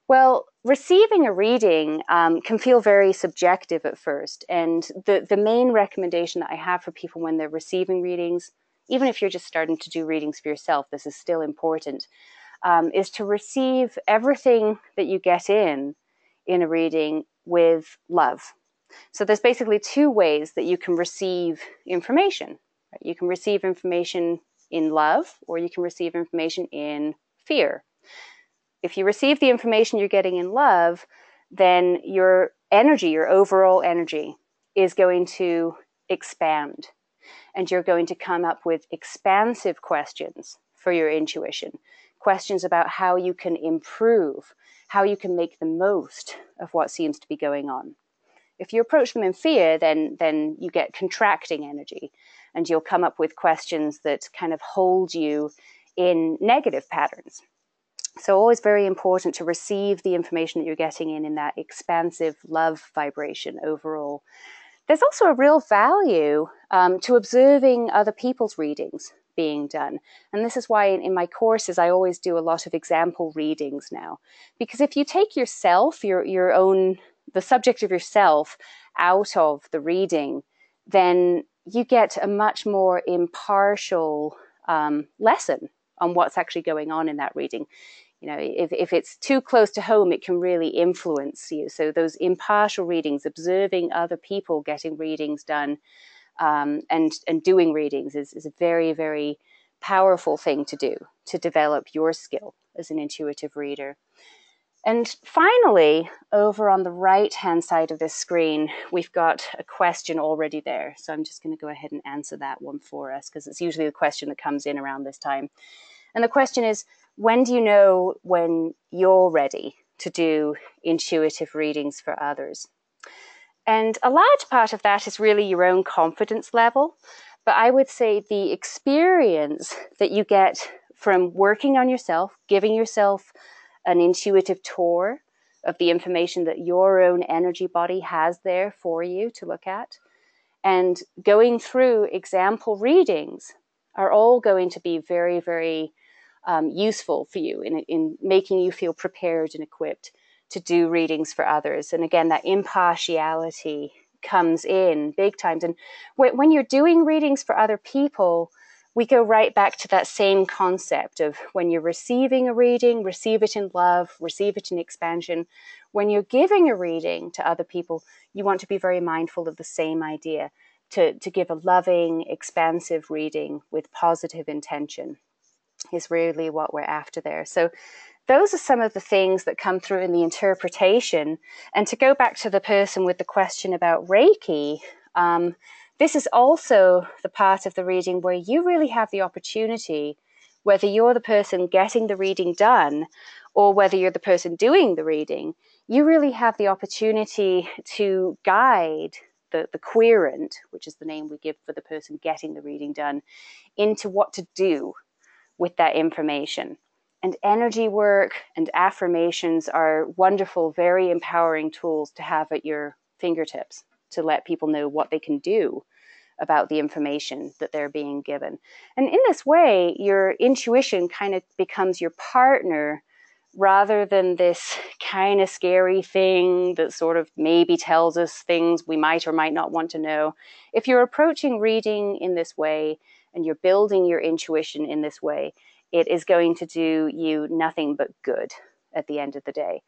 Well, receiving a reading can feel very subjective at first. And the main recommendation that I have for people when they're receiving readings, even if you're just starting to do readings for yourself, this is still important, is to receive everything that you get in a reading with love. So there's basically two ways that you can receive information. Right? You can receive information in love, or you can receive information in fear. If you receive the information you're getting in love, then your energy, your overall energy, is going to expand. And you're going to come up with expansive questions for your intuition. Questions about how you can improve, how you can make the most of what seems to be going on. If you approach them in fear, then you get contracting energy, and you'll come up with questions that kind of hold you in negative patterns. So always very important to receive the information that you're getting in that expansive love vibration overall. There's also a real value to observing other people's readings being done. And this is why in my courses, I always do a lot of example readings now. Because if you take yourself, the subject of yourself, out of the reading, then you get a much more impartial lesson on what's actually going on in that reading. You know, if it's too close to home, it can really influence you. So those impartial readings, observing other people getting readings done, and doing readings is a very, very powerful thing to do to develop your skill as an intuitive reader. And finally, over on the right-hand side of this screen, we've got a question already there. So I'm just going to go ahead and answer that one for us, because it's usually the question that comes in around this time. And the question is, when do you know when you're ready to do intuitive readings for others? And a large part of that is really your own confidence level. But I would say the experience that you get from working on yourself, giving yourself an intuitive tour of the information that your own energy body has there for you to look at, and going through example readings are all going to be very, very useful for you in making you feel prepared and equipped to do readings for others. And again, that impartiality comes in big times. And when you're doing readings for other people, we go right back to that same concept of when you're receiving a reading, receive it in love, receive it in expansion. When you're giving a reading to other people, you want to be very mindful of the same idea, to give a loving, expansive reading with positive intention is really what we're after there. So those are some of the things that come through in the interpretation. And to go back to the person with the question about Reiki, this is also the part of the reading where you really have the opportunity, whether you're the person getting the reading done or whether you're the person doing the reading, you really have the opportunity to guide the querent, which is the name we give for the person getting the reading done, into what to do with that information. And energy work and affirmations are wonderful, very empowering tools to have at your fingertips to let people know what they can do about the information that they're being given. And in this way, your intuition kind of becomes your partner rather than this kind of scary thing that sort of maybe tells us things we might or might not want to know. If you're approaching reading in this way and you're building your intuition in this way, it is going to do you nothing but good at the end of the day.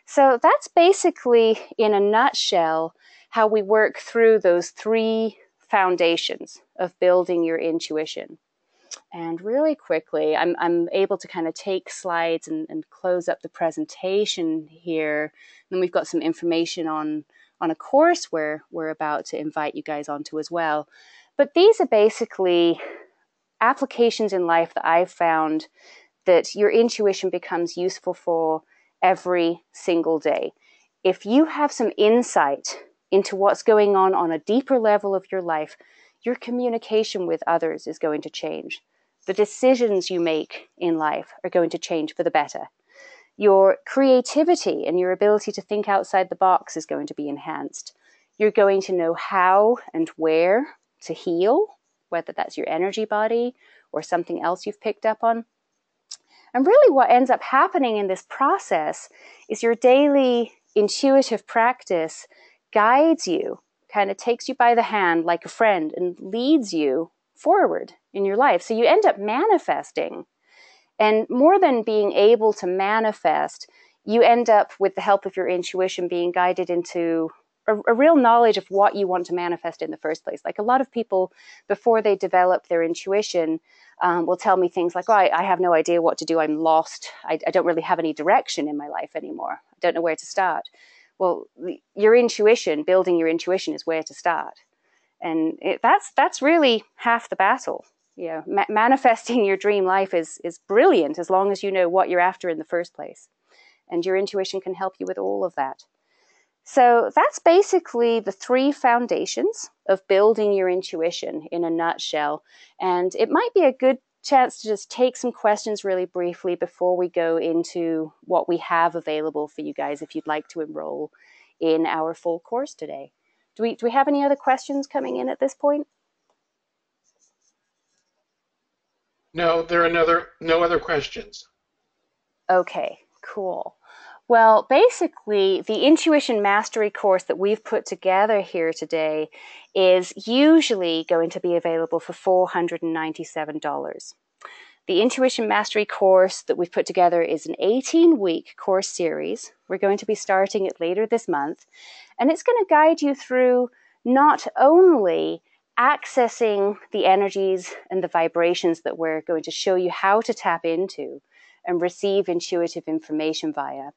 So that's basically, in a nutshell, how we work through those three foundations of building your intuition. And really quickly, I'm able to kind of take slides and close up the presentation here. And then we've got some information on a course where we're about to invite you guys onto as well. But these are basically applications in life that I've found that your intuition becomes useful for every single day. If you have some insight into what's going on a deeper level of your life, your communication with others is going to change. The decisions you make in life are going to change for the better. Your creativity and your ability to think outside the box is going to be enhanced. You're going to know how and where to heal, whether that's your energy body or something else you've picked up on. And really what ends up happening in this process is your daily intuitive practice guides you, kind of takes you by the hand like a friend and leads you forward in your life. So you end up manifesting. And more than being able to manifest, you end up, with the help of your intuition, being guided into a real knowledge of what you want to manifest in the first place. Like a lot of people, before they develop their intuition, will tell me things like, oh, I have no idea what to do. I'm lost. I don't really have any direction in my life anymore. I don't know where to start. Well, your intuition, building your intuition is where to start. And that's really half the battle. You know, manifesting your dream life is brilliant as long as you know what you're after in the first place. And your intuition can help you with all of that. So that's basically the three foundations of building your intuition in a nutshell. And it might be a good chance to just take some questions really briefly before we go into what we have available for you guys if you'd like to enroll in our full course today. Do we have any other questions coming in at this point? No, there are no other questions. Okay, cool. Well, basically, the Intuition Mastery course that we've put together here today is usually going to be available for $497. The Intuition Mastery course that we've put together is an 18-week course series. We're going to be starting it later this month, and it's going to guide you through not only accessing the energies and the vibrations that we're going to show you how to tap into and receive intuitive information via,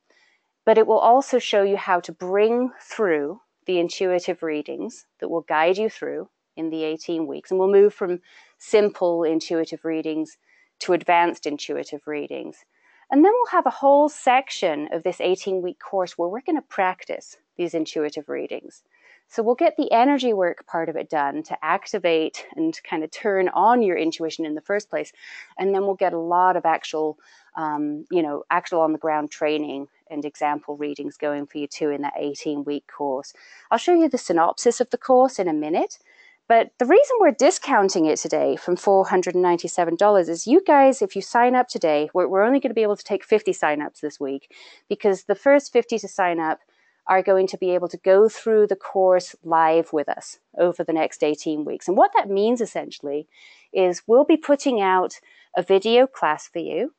but it will also show you how to bring through the intuitive readings that will guide you through in the 18 weeks. And we'll move from simple intuitive readings to advanced intuitive readings. And then we'll have a whole section of this 18-week course where we're going to practice these intuitive readings. So we'll get the energy work part of it done to activate and kind of turn on your intuition in the first place. And then we'll get a lot of actual actual on-the-ground training and example readings going for you too in that 18-week course. I'll show you the synopsis of the course in a minute, but the reason we're discounting it today from $497 is you guys, if you sign up today, we're only going to be able to take 50 sign-ups this week, because the first 50 to sign up are going to be able to go through the course live with us over the next 18 weeks. And what that means essentially is we'll be putting out a video class for you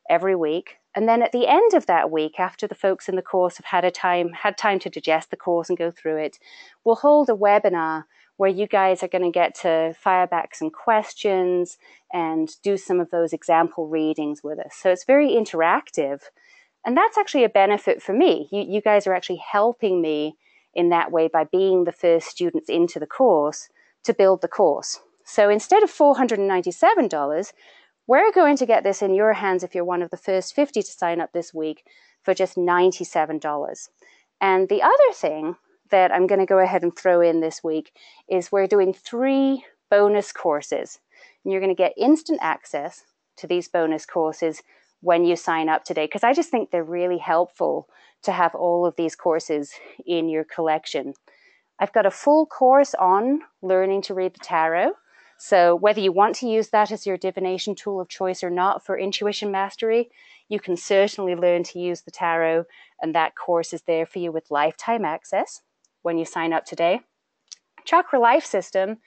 every week. And then at the end of that week, after the folks in the course have had time to digest the course and go through it, we'll hold a webinar where you guys are going to get to fire back some questions and do some of those example readings with us. So it's very interactive. And that's actually a benefit for me. You guys are actually helping me in that way by being the first students into the course to build the course. So instead of $497, we're going to get this in your hands if you're one of the first 50 to sign up this week for just $97. And the other thing that I'm going to go ahead and throw in this week is we're doing 3 bonus courses. And you're going to get instant access to these bonus courses when you sign up today, because I just think they're really helpful to have all of these courses in your collection. I've got a full course on learning to read the tarot. So whether you want to use that as your divination tool of choice or not for intuition mastery, you can certainly learn to use the tarot, and that course is there for you with lifetime access when you sign up today. Chakra Life System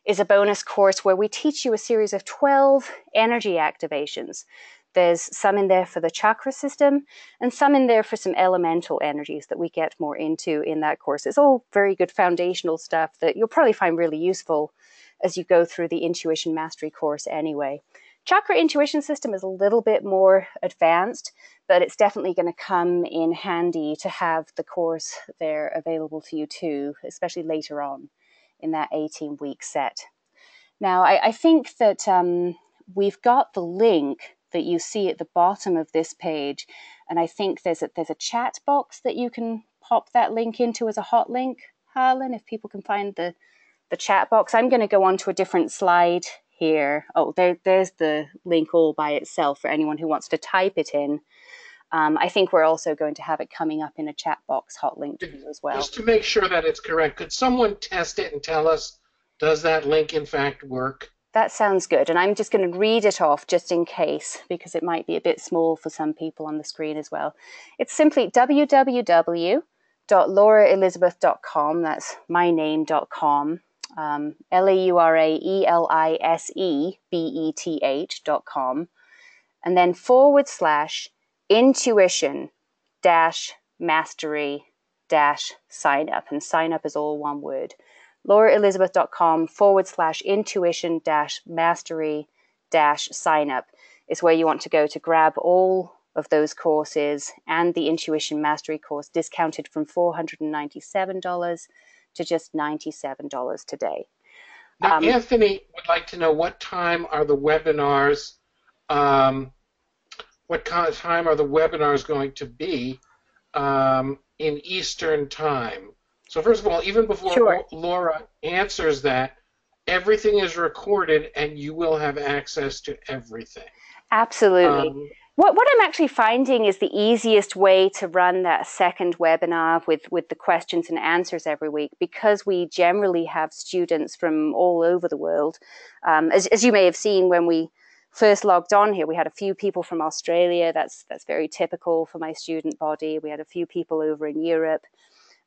is a bonus course where we teach you a series of 12 energy activations. There's some in there for the chakra system and some in there for some elemental energies that we get more into in that course. It's all very good foundational stuff that you'll probably find really useful as you go through the Intuition Mastery course anyway. Chakra Intuition System is a little bit more advanced, but it's definitely going to come in handy to have the course there available to you too, especially later on in that 18-week set. Now, I think that we've got the link that you see at the bottom of this page, and I think there's a chat box that you can pop that link into as a hot link, Harlan, if people can find the chat box. I'm going to go on to a different slide here. Oh, there's the link all by itself for anyone who wants to type it in. I think we're also going to have it coming up in a chat box hot link to you as well. Just to make sure that it's correct, could someone test it and tell us, does that link in fact work? That sounds good. And I'm just going to read it off just in case, because it might be a bit small for some people on the screen as well. It's simply www.lauraelisebeth.com. That's myname.com. LauraElisebeth.com. And then /intuition-mastery-sign up. And sign up is all one word. LauraElisebeth.com /intuition-mastery-sign up is where you want to go to grab all of those courses and the Intuition Mastery course discounted from $497 to just $97 today. Now, Anthony would like to know what time are the webinars, what kind of time are the webinars going to be in Eastern time? So first of all, even before Laura answers that, everything is recorded and you will have access to everything. Absolutely. What I'm actually finding is the easiest way to run that second webinar with the questions and answers every week, because we generally have students from all over the world. As you may have seen when we first logged on here, we had a few people from Australia. That's very typical for my student body. We had a few people over in Europe,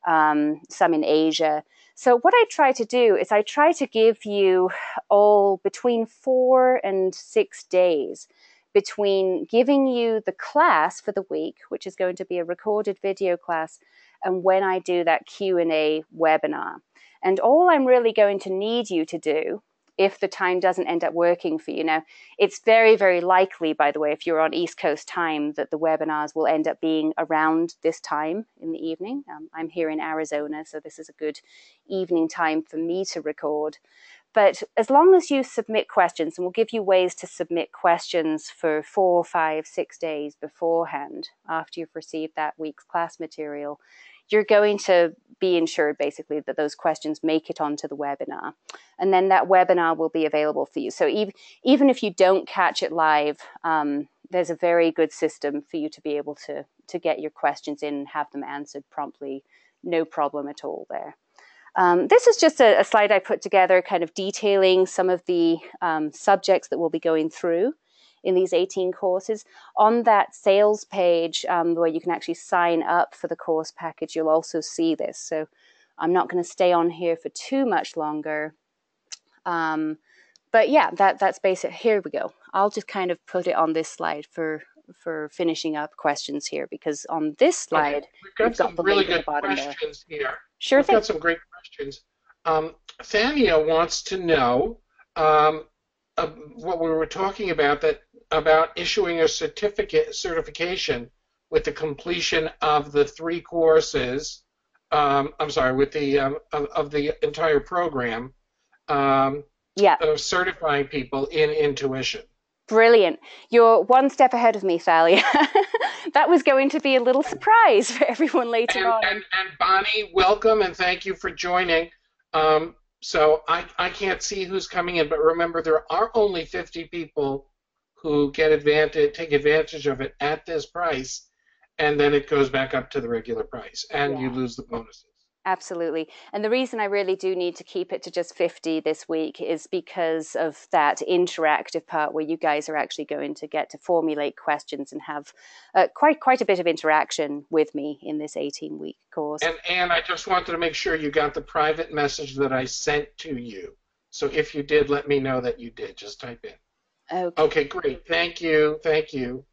some in Asia. So what I try to do is I try to give you all between 4 and 6 days between giving you the class for the week, which is going to be a recorded video class, and when I do that Q&A webinar. And all I'm really going to need you to do, if the time doesn't end up working for you. Now, it's very, very likely, by the way, if you're on East Coast time, that the webinars will end up being around this time in the evening. I'm here in Arizona, so this is a good evening time for me to record. But as long as you submit questions, and we'll give you ways to submit questions for 4, 5, 6 days beforehand, after you've received that week's class material, you're going to be ensured basically that those questions make it onto the webinar. And then that webinar will be available for you. So even if you don't catch it live, there's a very good system for you to be able to get your questions in and have them answered promptly. No problem at all there. This is just a slide I put together kind of detailing some of the subjects that we'll be going through in these 18 courses. On that sales page where you can actually sign up for the course package, you'll also see this. So I'm not going to stay on here for too much longer. But yeah, that's basic. Here we go. I'll just kind of put it on this slide for finishing up questions here, because on this slide, okay. We've got some really good questions here. Sure thing. We've got some great questions. Thania wants to know what we were talking about issuing a certification with the completion of the 3 courses. I'm sorry, with the of the entire program. Of certifying people in intuition. Brilliant. You're one step ahead of me, Thalia. That was going to be a little surprise for everyone later on. And Bonnie, welcome and thank you for joining. So I can't see who's coming in, but remember there are only 50 people who take advantage of it at this price, and then it goes back up to the regular price, and you lose the bonuses. Absolutely. And the reason I really do need to keep it to just 50 this week is because of that interactive part where you guys are actually going to get to formulate questions and have quite a bit of interaction with me in this 18-week course. And I just wanted to make sure you got the private message that I sent to you. So if you did, let me know that you did. Just type in. Okay, great. Thank you. Thank you.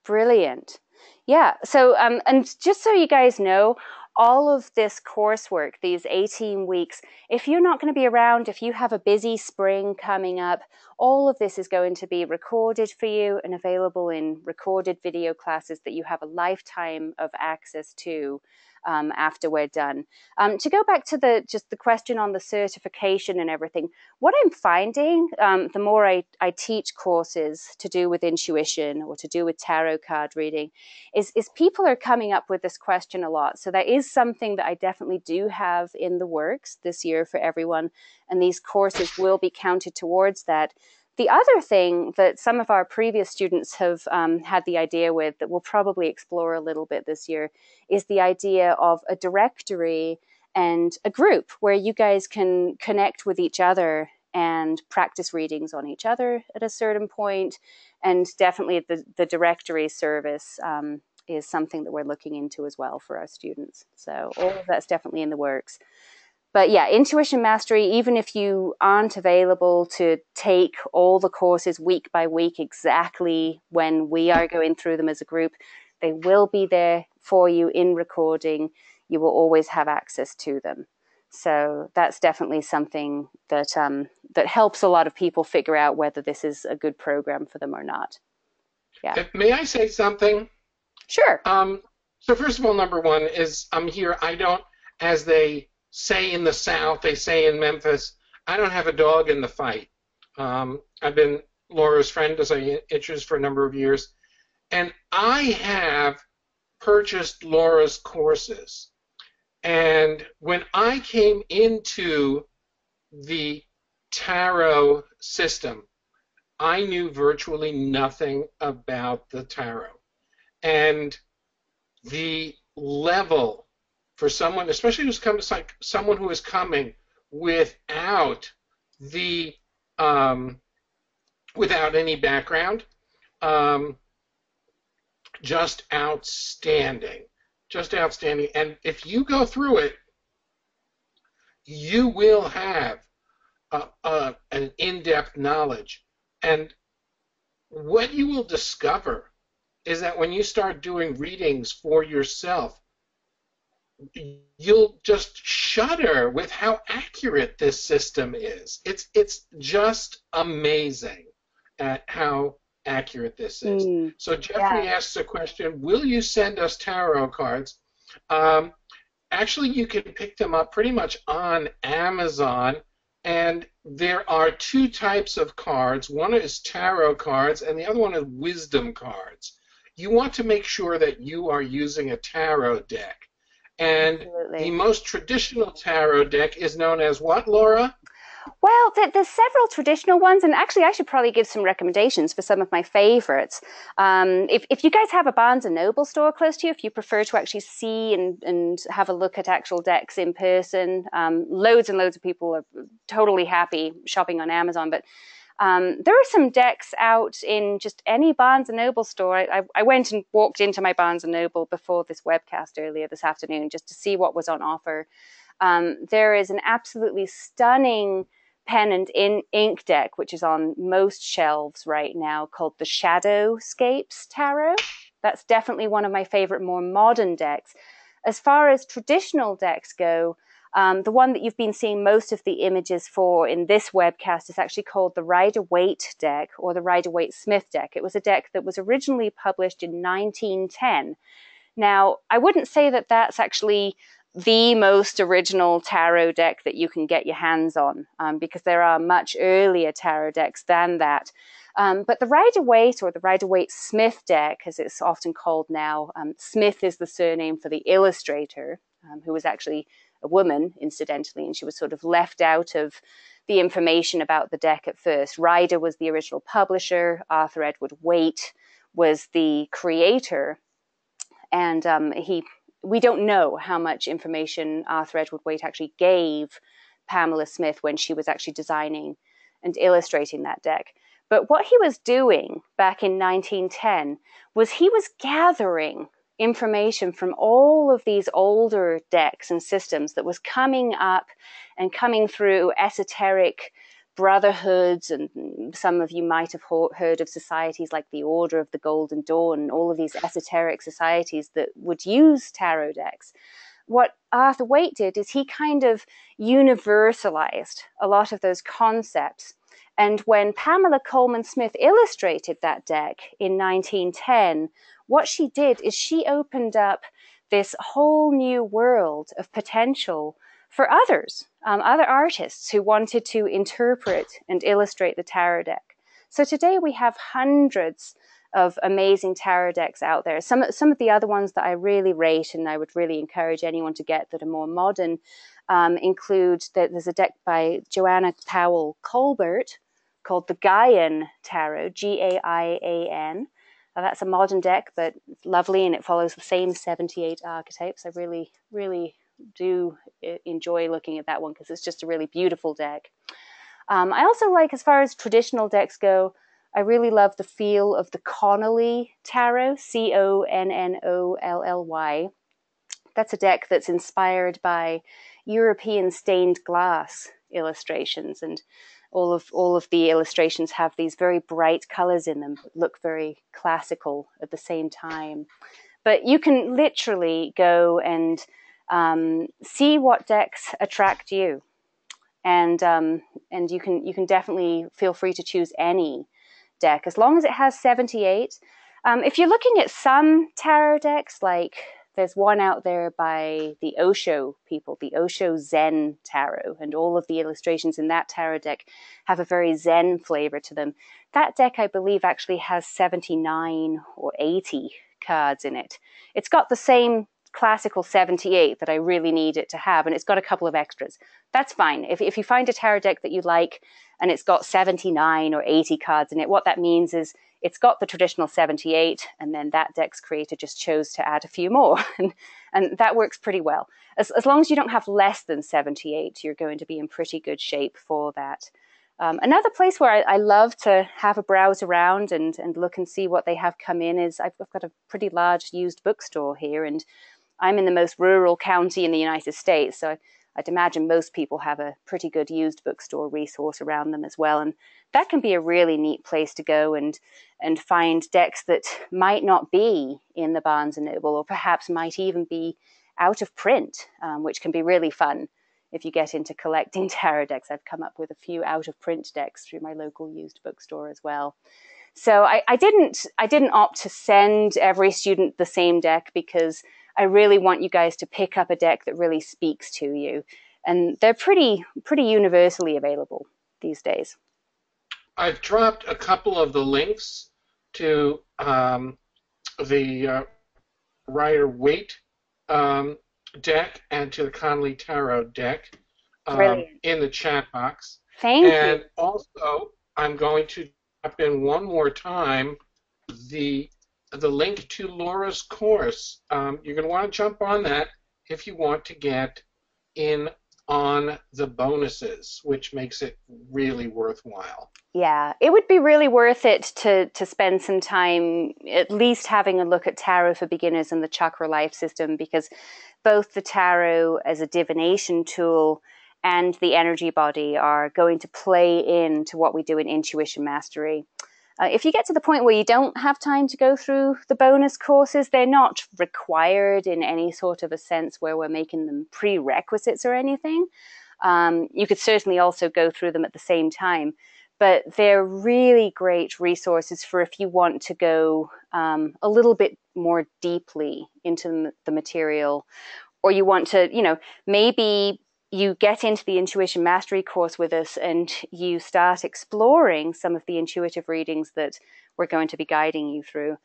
Brilliant. Yeah. So, and just so you guys know, all of this coursework, these 18 weeks, if you're not going to be around, if you have a busy spring coming up, all of this is going to be recorded for you and available in recorded video classes that you have a lifetime of access to after we're done. To go back to the question on the certification and everything, what I'm finding, the more I teach courses to do with intuition or to do with tarot card reading, is people are coming up with this question a lot. So that is something that I definitely do have in the works this year for everyone, and these courses will be counted towards that. The other thing that some of our previous students have had the idea with that we'll probably explore a little bit this year is the idea of a directory and a group where you guys can connect with each other and practice readings on each other at a certain point. And definitely the directory service is something that we're looking into as well for our students. So all of that's definitely in the works. But yeah, Intuition Mastery, even if you aren't available to take all the courses week by week exactly when we are going through them as a group, they will be there for you in recording. You will always have access to them. So that's definitely something that that helps a lot of people figure out whether this is a good program for them or not. Yeah. May I say something? Sure. So first of all, number one is I'm here. I don't, as they say in the South, they say in Memphis, I don't have a dog in the fight. I've been Laura's friend, as I introduced, for a number of years, and I have purchased Laura's courses. And when I came into the tarot system, I knew virtually nothing about the tarot. And the level for someone, especially who's come, like someone who is coming without the without any background. Um, just outstanding. Just outstanding. And if you go through it, you will have an in-depth knowledge. And what you will discover is that when you start doing readings for yourself, you'll just shudder with how accurate this system is. It's just amazing at how accurate this is. Mm, So yeah. Jeffrey asks a question, will you send us tarot cards? Um, Actually, you can pick them up pretty much on Amazon, and there are two types of cards. One is tarot cards, and the other one is wisdom cards. You want to make sure that you are using a tarot deck. And the Absolutely. most traditional tarot deck is known as what, Laura? Well, there's several traditional ones, and actually, I should probably give some recommendations for some of my favorites. If you guys have a Barnes and Noble store close to you, if you prefer to actually see and have a look at actual decks in person, loads and loads of people are totally happy shopping on Amazon. But there are some decks out in just any Barnes and Noble store. I went and walked into my Barnes and Noble before this webcast earlier this afternoon just to see what was on offer. There is an absolutely stunning pen and ink deck, which is on most shelves right now, called the Shadowscapes Tarot. That's definitely one of my favorite more modern decks. As far as traditional decks go, the one that you've been seeing most of the images for in this webcast is actually called the Rider-Waite deck, or the Rider-Waite-Smith deck. It was a deck that was originally published in 1910. Now, I wouldn't say that that's actually the most original tarot deck that you can get your hands on, because there are much earlier tarot decks than that. But the Rider-Waite, or the Rider-Waite-Smith deck, as it's often called now, Smith is the surname for the illustrator, who was actually a woman, incidentally, and she was sort of left out of the information about the deck at first. Rider was the original publisher, Arthur Edward Waite was the creator, and we don't know how much information Arthur Edward Waite actually gave Pamela Smith when she was actually designing and illustrating that deck. But what he was doing back in 1910 was he was gathering information from all of these older decks and systems that was coming up and coming through esoteric brotherhoods, and some of you might have heard of societies like the Order of the Golden Dawn, and all of these esoteric societies that would use tarot decks. What Arthur Waite did is he kind of universalized a lot of those concepts. And when Pamela Coleman Smith illustrated that deck in 1910, what she did is she opened up this whole new world of potential for others, other artists who wanted to interpret and illustrate the tarot deck. So today we have hundreds of amazing tarot decks out there. Some of the other ones that I really rate and I would really encourage anyone to get that are more modern include that there's a deck by Joanna Powell Colbert called the Gaian Tarot, Gaian. That's a modern deck, but it's lovely, and it follows the same 78 archetypes. I really, really do enjoy looking at that one because it's just a really beautiful deck. I also like, as far as traditional decks go, I really love the feel of the Connolly Tarot, Connolly. That's a deck that's inspired by European stained glass illustrations, and all of the illustrations have these very bright colors in them, but look very classical at the same time. But you can literally go and see what decks attract you, and you can definitely feel free to choose any deck as long as it has 78. If you're looking at some tarot decks, like there's one out there by the Osho people, the Osho Zen Tarot, and all of the illustrations in that tarot deck have a very Zen flavor to them. That deck, I believe, actually has 79 or 80 cards in it. It's got the same classical 78 that I really need it to have, and it's got a couple of extras. That's fine. If you find a tarot deck that you like and it's got 79 or 80 cards in it, what that means is it's got the traditional 78, and then that deck's creator just chose to add a few more. And that works pretty well. As long as you don't have less than 78, you're going to be in pretty good shape for that. Another place where I love to have a browse around and look and see what they have come in is I've got a pretty large used bookstore here, and I'm in the most rural county in the United States, so I'd imagine most people have a pretty good used bookstore resource around them as well. And that can be a really neat place to go and find decks that might not be in the Barnes & Noble, or perhaps might even be out of print, which can be really fun. If you get into collecting tarot decks, I've come up with a few out of print decks through my local used bookstore as well. So I didn't opt to send every student the same deck, because I really want you guys to pick up a deck that really speaks to you. And they're pretty universally available these days. I've dropped a couple of the links to the Rider-Waite deck and to the Conley Tarot deck in the chat box. Thank you. And also, I'm going to drop in one more time the link to Laura's course. You're going to want to jump on that if you want to get in on the bonuses, which makes it really worthwhile. Yeah, it would be really worth it to spend some time at least having a look at Tarot for Beginners and the Chakra Life System, because both the tarot as a divination tool and the energy body are going to play into what we do in Intuition Mastery. If you get to the point where you don't have time to go through the bonus courses, they're not required in any sort of a sense where we're making them prerequisites or anything. You could certainly also go through them at the same time, but they're really great resources for if you want to go a little bit more deeply into the material, or you want to, maybe you get into the Intuition Mastery course with us and you start exploring some of the intuitive readings that we're going to be guiding you through.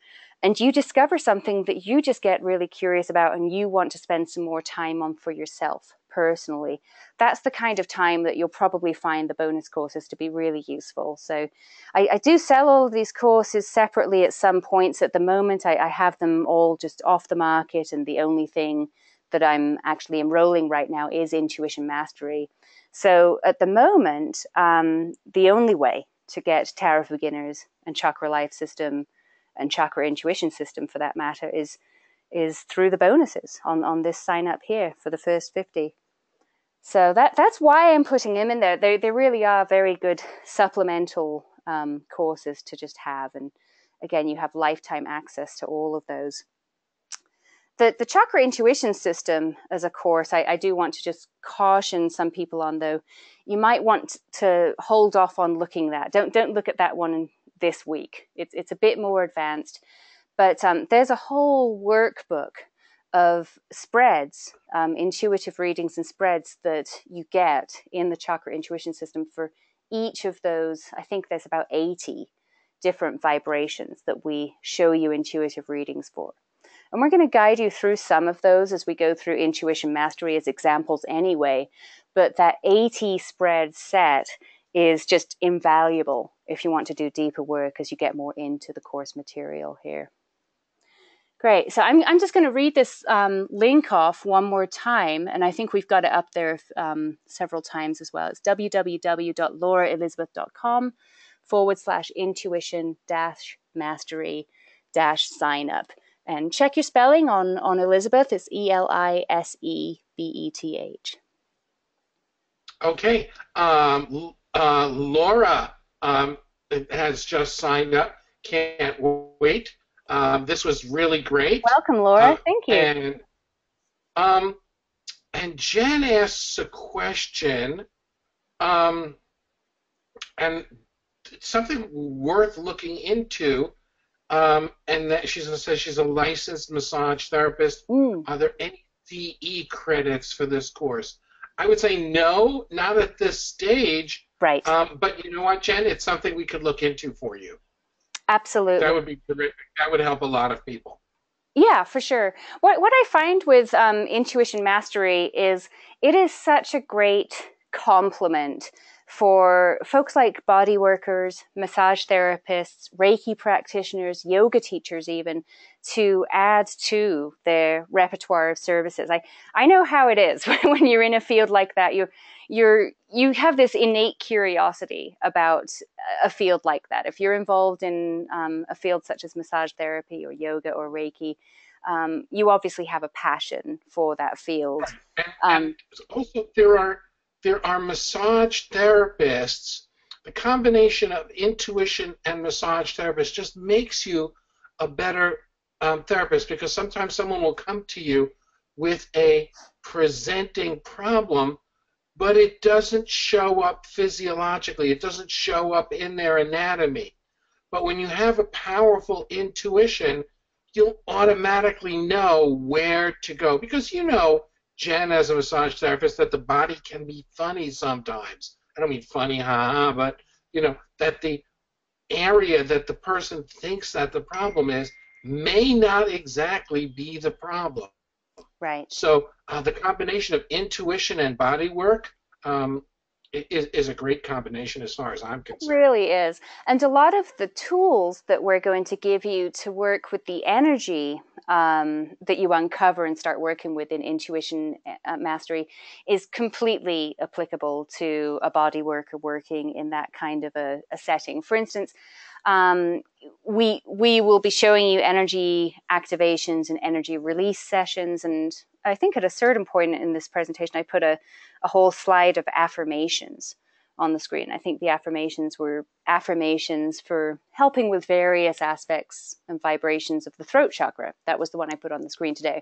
And you discover something that you just get really curious about and you want to spend some more time on for yourself personally. That's the kind of time that you'll probably find the bonus courses to be really useful. So I do sell all of these courses separately at some points. At the moment, I have them all just off the market, and the only thing that I'm actually enrolling right now is Intuition Mastery. So at the moment, the only way to get Tarot for Beginners and Chakra Life System and Chakra Intuition System, for that matter, is through the bonuses on this sign up here for the first 50. So that's why I'm putting them in there. They really are very good supplemental courses to just have. And again, you have lifetime access to all of those. The Chakra Intuition System as a course, I do want to just caution some people on, though. You might want to hold off on looking at that. Don't look at that one this week. It's a bit more advanced. But there's a whole workbook of spreads, intuitive readings and spreads that you get in the Chakra Intuition System for each of those. I think there's about 80 different vibrations that we show you intuitive readings for. And we're going to guide you through some of those as we go through Intuition Mastery as examples anyway. But that 80 spread set is just invaluable if you want to do deeper work as you get more into the course material here. Great. So I'm just going to read this link off one more time, and I think we've got it up there several times as well. It's www.lauraelisebeth.com/intuition-mastery-sign up. And check your spelling on Elisebeth. It's Elisebeth. Okay. Laura has just signed up. Can't wait. This was really great. Welcome, Laura. Thank you. And Jen asks a question, and something worth looking into. And that she says she's a licensed massage therapist. Are there any CE credits for this course? I would say no, not at this stage. Right. But you know what, Jen? It's something we could look into for you. Absolutely. That would be terrific. That would help a lot of people. Yeah, for sure. What I find with Intuition Mastery is it is such a great complement for folks like body workers, massage therapists, Reiki practitioners, yoga teachers even, to add to their repertoire of services. I know how it is when you're in a field like that. You have this innate curiosity about a field like that. If you're involved in a field such as massage therapy or yoga or Reiki, you obviously have a passion for that field. And also there are massage therapists. The combination of intuition and massage therapist just makes you a better therapist, because sometimes someone will come to you with a presenting problem, but it doesn't show up physiologically. It doesn't show up in their anatomy. But when you have a powerful intuition, you'll automatically know where to go. Because Jen, as a massage therapist, that the body can be funny sometimes. I don't mean funny, haha, but that the area that the person thinks that the problem is may not exactly be the problem. Right. So the combination of intuition and body work is a great combination as far as I'm concerned. It really is. And a lot of the tools that we're going to give you to work with the energy that you uncover and start working with in intuition mastery is completely applicable to a body worker working in that kind of a setting. For instance, we will be showing you energy activations and energy release sessions. And I think at a certain point in this presentation, I put a whole slide of affirmations on the screen. I think the affirmations were affirmations for helping with various aspects and vibrations of the throat chakra. That was the one I put on the screen today.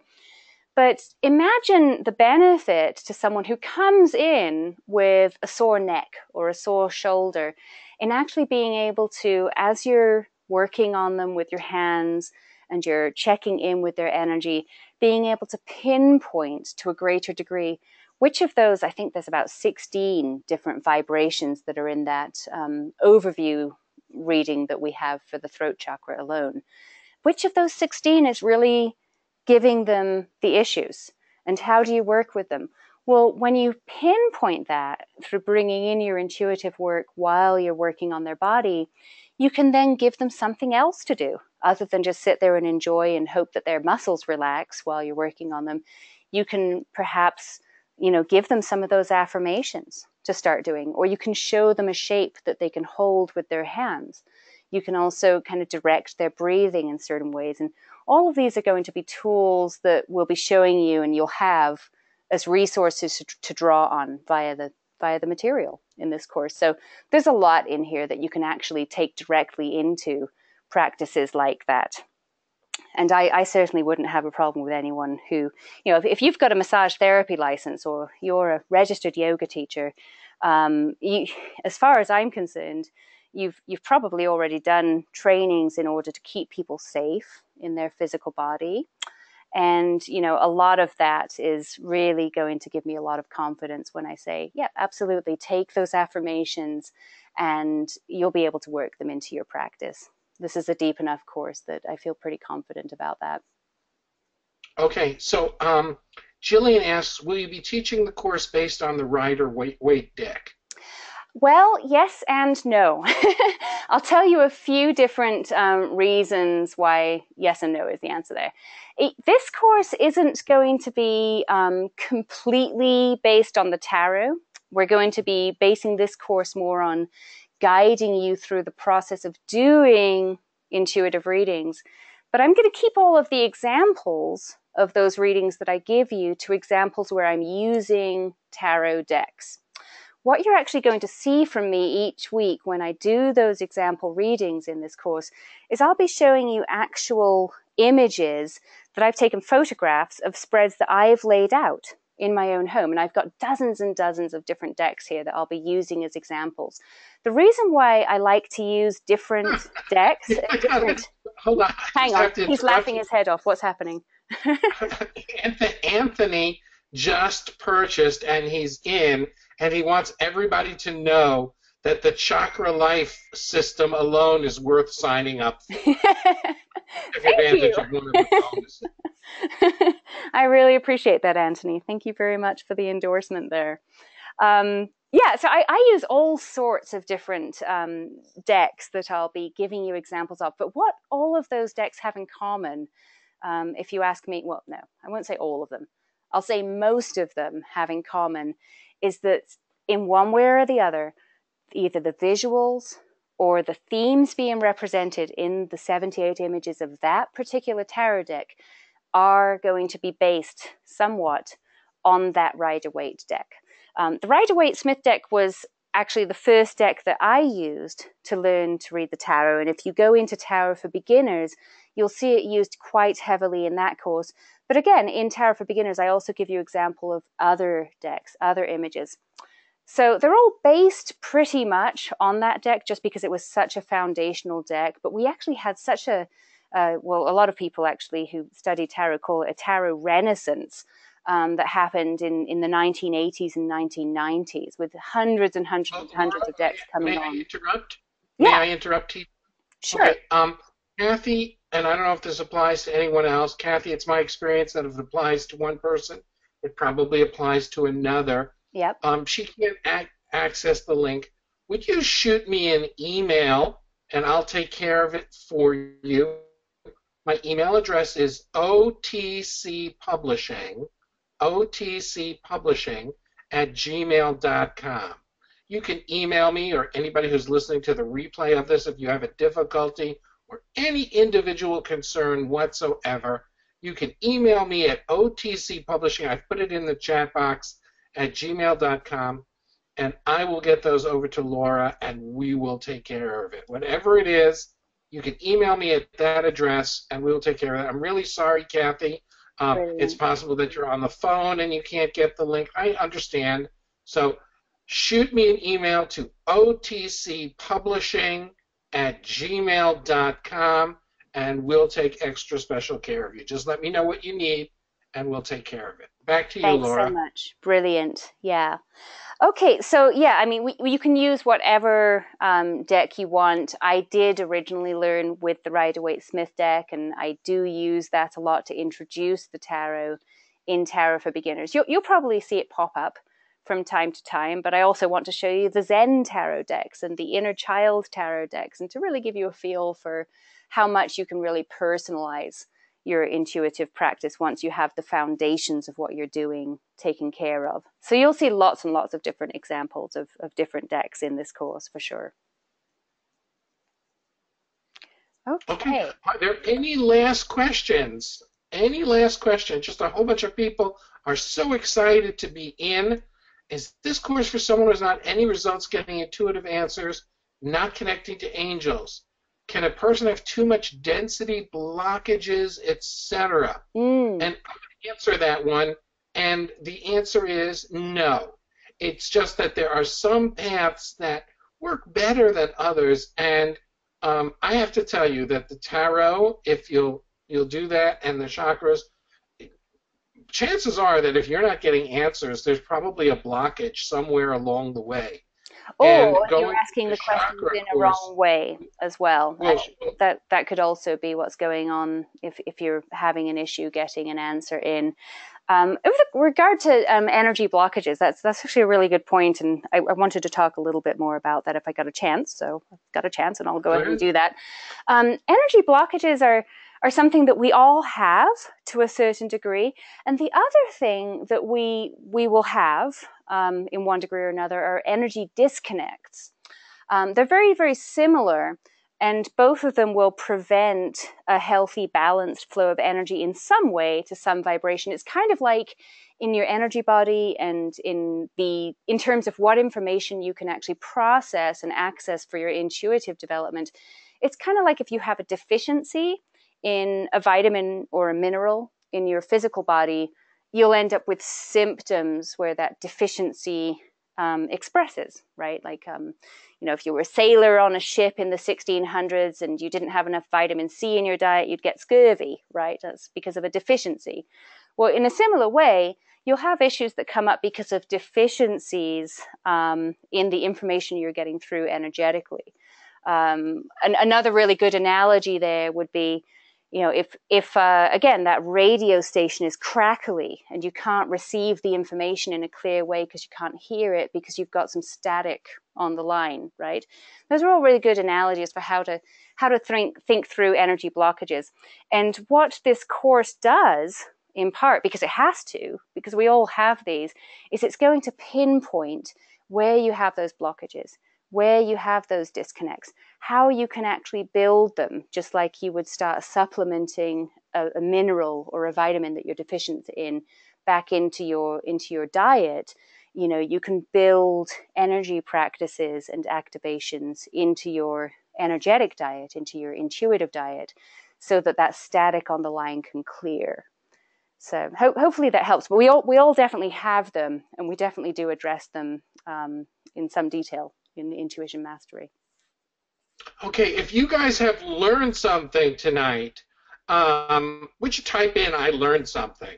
But imagine the benefit to someone who comes in with a sore neck or a sore shoulder in actually being able to, as you're working on them with your hands and you're checking in with their energy, being able to pinpoint to a greater degree which of those. I think there's about 16 different vibrations that are in that overview reading that we have for the throat chakra alone. Which of those 16 is really giving them the issues? And how do you work with them? Well, when you pinpoint that through bringing in your intuitive work while you're working on their body, you can then give them something else to do other than just sit there and enjoy and hope that their muscles relax while you're working on them. You can perhaps give them some of those affirmations to start doing, or you can show them a shape that they can hold with their hands. You can also kind of direct their breathing in certain ways. And all of these are going to be tools that we'll be showing you and you'll have as resources to draw on via the material in this course. So there's a lot in here that you can actually take directly into practices like that. And I certainly wouldn't have a problem with anyone who, if you've got a massage therapy license or you're a registered yoga teacher, as far as I'm concerned, you've probably already done trainings in order to keep people safe in their physical body. And, a lot of that is really going to give me a lot of confidence when I say, yeah, absolutely, take those affirmations and you'll be able to work them into your practice. This is a deep enough course that I feel pretty confident about that. Okay, so Jillian asks, will you be teaching the course based on the rider weight deck? Well, yes and no. I'll tell you a few different reasons why yes and no is the answer there. This course isn't going to be completely based on the tarot. We're going to be basing this course more on guiding you through the process of doing intuitive readings. But I'm going to keep all of the examples of those readings that I give you to examples where I'm using tarot decks. What you're actually going to see from me each week when I do those example readings in this course is I'll be showing you actual images that I've taken photographs of spreads that I've laid out in my own home. And I've got dozens and dozens of different decks here that I'll be using as examples. The reason why I like to use different decks... Hold on. Hang on, he's laughing his head off. What's happening? Anthony just purchased and he's in, and he wants everybody to know that the Chakra Life system alone is worth signing up for. Thank you. I really appreciate that, Anthony. Thank you very much for the endorsement there. Yeah, so I use all sorts of different decks that I'll be giving you examples of. But what all of those decks have in common, if you ask me, well, no, I won't say all of them. I'll say most of them have in common is that in one way or the other, either the visuals or the themes being represented in the 78 images of that particular tarot deck are going to be based somewhat on that Rider-Waite deck. The Rider-Waite Smith deck was actually the first deck that I used to learn to read the tarot. And if you go into Tarot for Beginners, you'll see it used quite heavily in that course. But again, in Tarot for Beginners, I also give you example of other decks, other images. So they're all based pretty much on that deck just because it was such a foundational deck. But we actually had such a, well, a lot of people actually who study tarot call it a tarot renaissance that happened in the 1980s and 1990s with hundreds and hundreds and hundreds of decks coming on. May I interrupt? May Yeah, I interrupt you? sure. Okay, Kathy, and I don't know if this applies to anyone else. Kathy, it's my experience that if it applies to one person, it probably applies to another. Yep. She can't access the link. Would you shoot me an email and I'll take care of it for you? My email address is otcpublishing, otcpublishing@gmail.com. You can email me or anybody who's listening to the replay of this if you have a difficulty or any individual concern whatsoever. You can email me at otcpublishing. I've put it in the chat box at gmail.com, and I will get those over to Laura, and we will take care of it. Whatever it is, you can email me at that address, and we will take care of it. I'm really sorry, Kathy. It's possible that you're on the phone and you can't get the link. I understand. So shoot me an email to otcpublishing@gmail.com, and we'll take extra special care of you. Just let me know what you need, and we'll take care of it. Back to you, Thanks so Laura. much. Brilliant. Yeah. Okay, so yeah, I mean, you can use whatever deck you want. I did originally learn with the Rider-Waite Smith deck, and I do use that a lot to introduce the tarot in Tarot for Beginners. You'll probably see it pop up from time to time, but I also want to show you the Zen tarot decks and the Inner Child tarot decks, and to really give you a feel for how much you can really personalize your intuitive practice once you have the foundations of what you're doing taken care of. So you'll see lots and lots of different examples of different decks in this course for sure. Okay. Are there any last questions? Any last questions? Just a whole bunch of people are so excited to be in. Is this course for someone who has not any results getting intuitive answers, not connecting to angels? Can a person have too much density, blockages, etc.? And I'm going to answer that one, and the answer is no. It's just that there are some paths that work better than others, and I have to tell you that the tarot, if you'll do that, and the chakras, chances are that if you're not getting answers, there's probably a blockage somewhere along the way. Or you're asking the questions in a wrong way as well. Well, that could also be what's going on if you're having an issue getting an answer in. With regard to energy blockages, that's actually a really good point, and I wanted to talk a little bit more about that if I got a chance. So I've got a chance, and I'll go ahead and do that. Energy blockages are something that we all have to a certain degree, and the other thing that we will have in one degree or another are energy disconnects. They're very, very similar, and both of them will prevent a healthy, balanced flow of energy in some way to some vibration. It's kind of like in your energy body and in terms of what information you can actually process and access for your intuitive development. It's kind of like if you have a deficiency in a vitamin or a mineral in your physical body, you'll end up with symptoms where that deficiency expresses, right? Like, if you were a sailor on a ship in the 1600s and you didn't have enough vitamin C in your diet, you'd get scurvy, right? That's because of a deficiency. Well, in a similar way, you'll have issues that come up because of deficiencies in the information you're getting through energetically. And another really good analogy there would be, If again, that radio station is crackly and you can't receive the information in a clear way because you can't hear it because you've got some static on the line, right? Those are all really good analogies for how to think through energy blockages. And what this course does, in part because it has to, because we all have these, is it's going to pinpoint where you have those blockages, where you have those disconnects, how you can actually build them, just like you would start supplementing a mineral or a vitamin that you're deficient in back into your diet. You can build energy practices and activations into your energetic diet, into your intuitive diet, so that static on the line can clear. So hopefully that helps. But we all definitely have them, and we definitely do address them in some detail in intuition mastery. Okay, if you guys have learned something tonight, would you type in "I learned something"?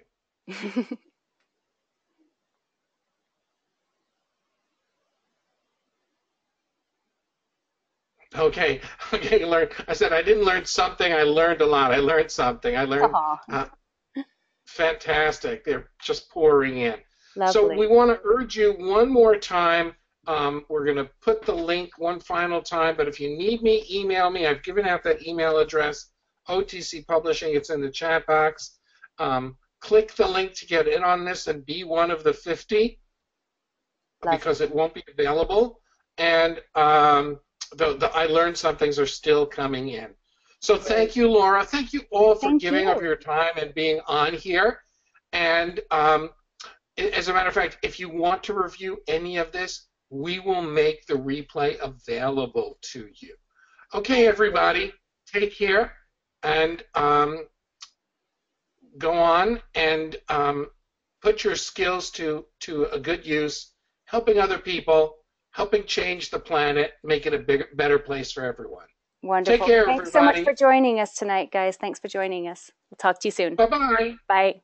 Okay, okay, learn. I said I didn't learn something. I learned a lot. I learned something. I learned. Aw, Uh, Fantastic. They're just pouring in. So we lovely. want to urge you one more time. We're going to put the link one final time, but if you need me, email me. I've given out that email address, OTC Publishing. It's in the chat box. Click the link to get in on this and be one of the 50 because Lovely. it won't be available. And the I learned somethings are still coming in. So Great. thank you, Laura. Thank you all for Thank giving up you. your time and being on here. And as a matter of fact, if you want to review any of this, we will make the replay available to you. Okay, everybody, take care and go on and put your skills to a good use, helping other people, helping change the planet, make it a bigger, better place for everyone. Take Wonderful. care, Thanks so much everybody. for joining us tonight, guys. Thanks for joining us. We'll talk to you soon. Bye-bye. Bye.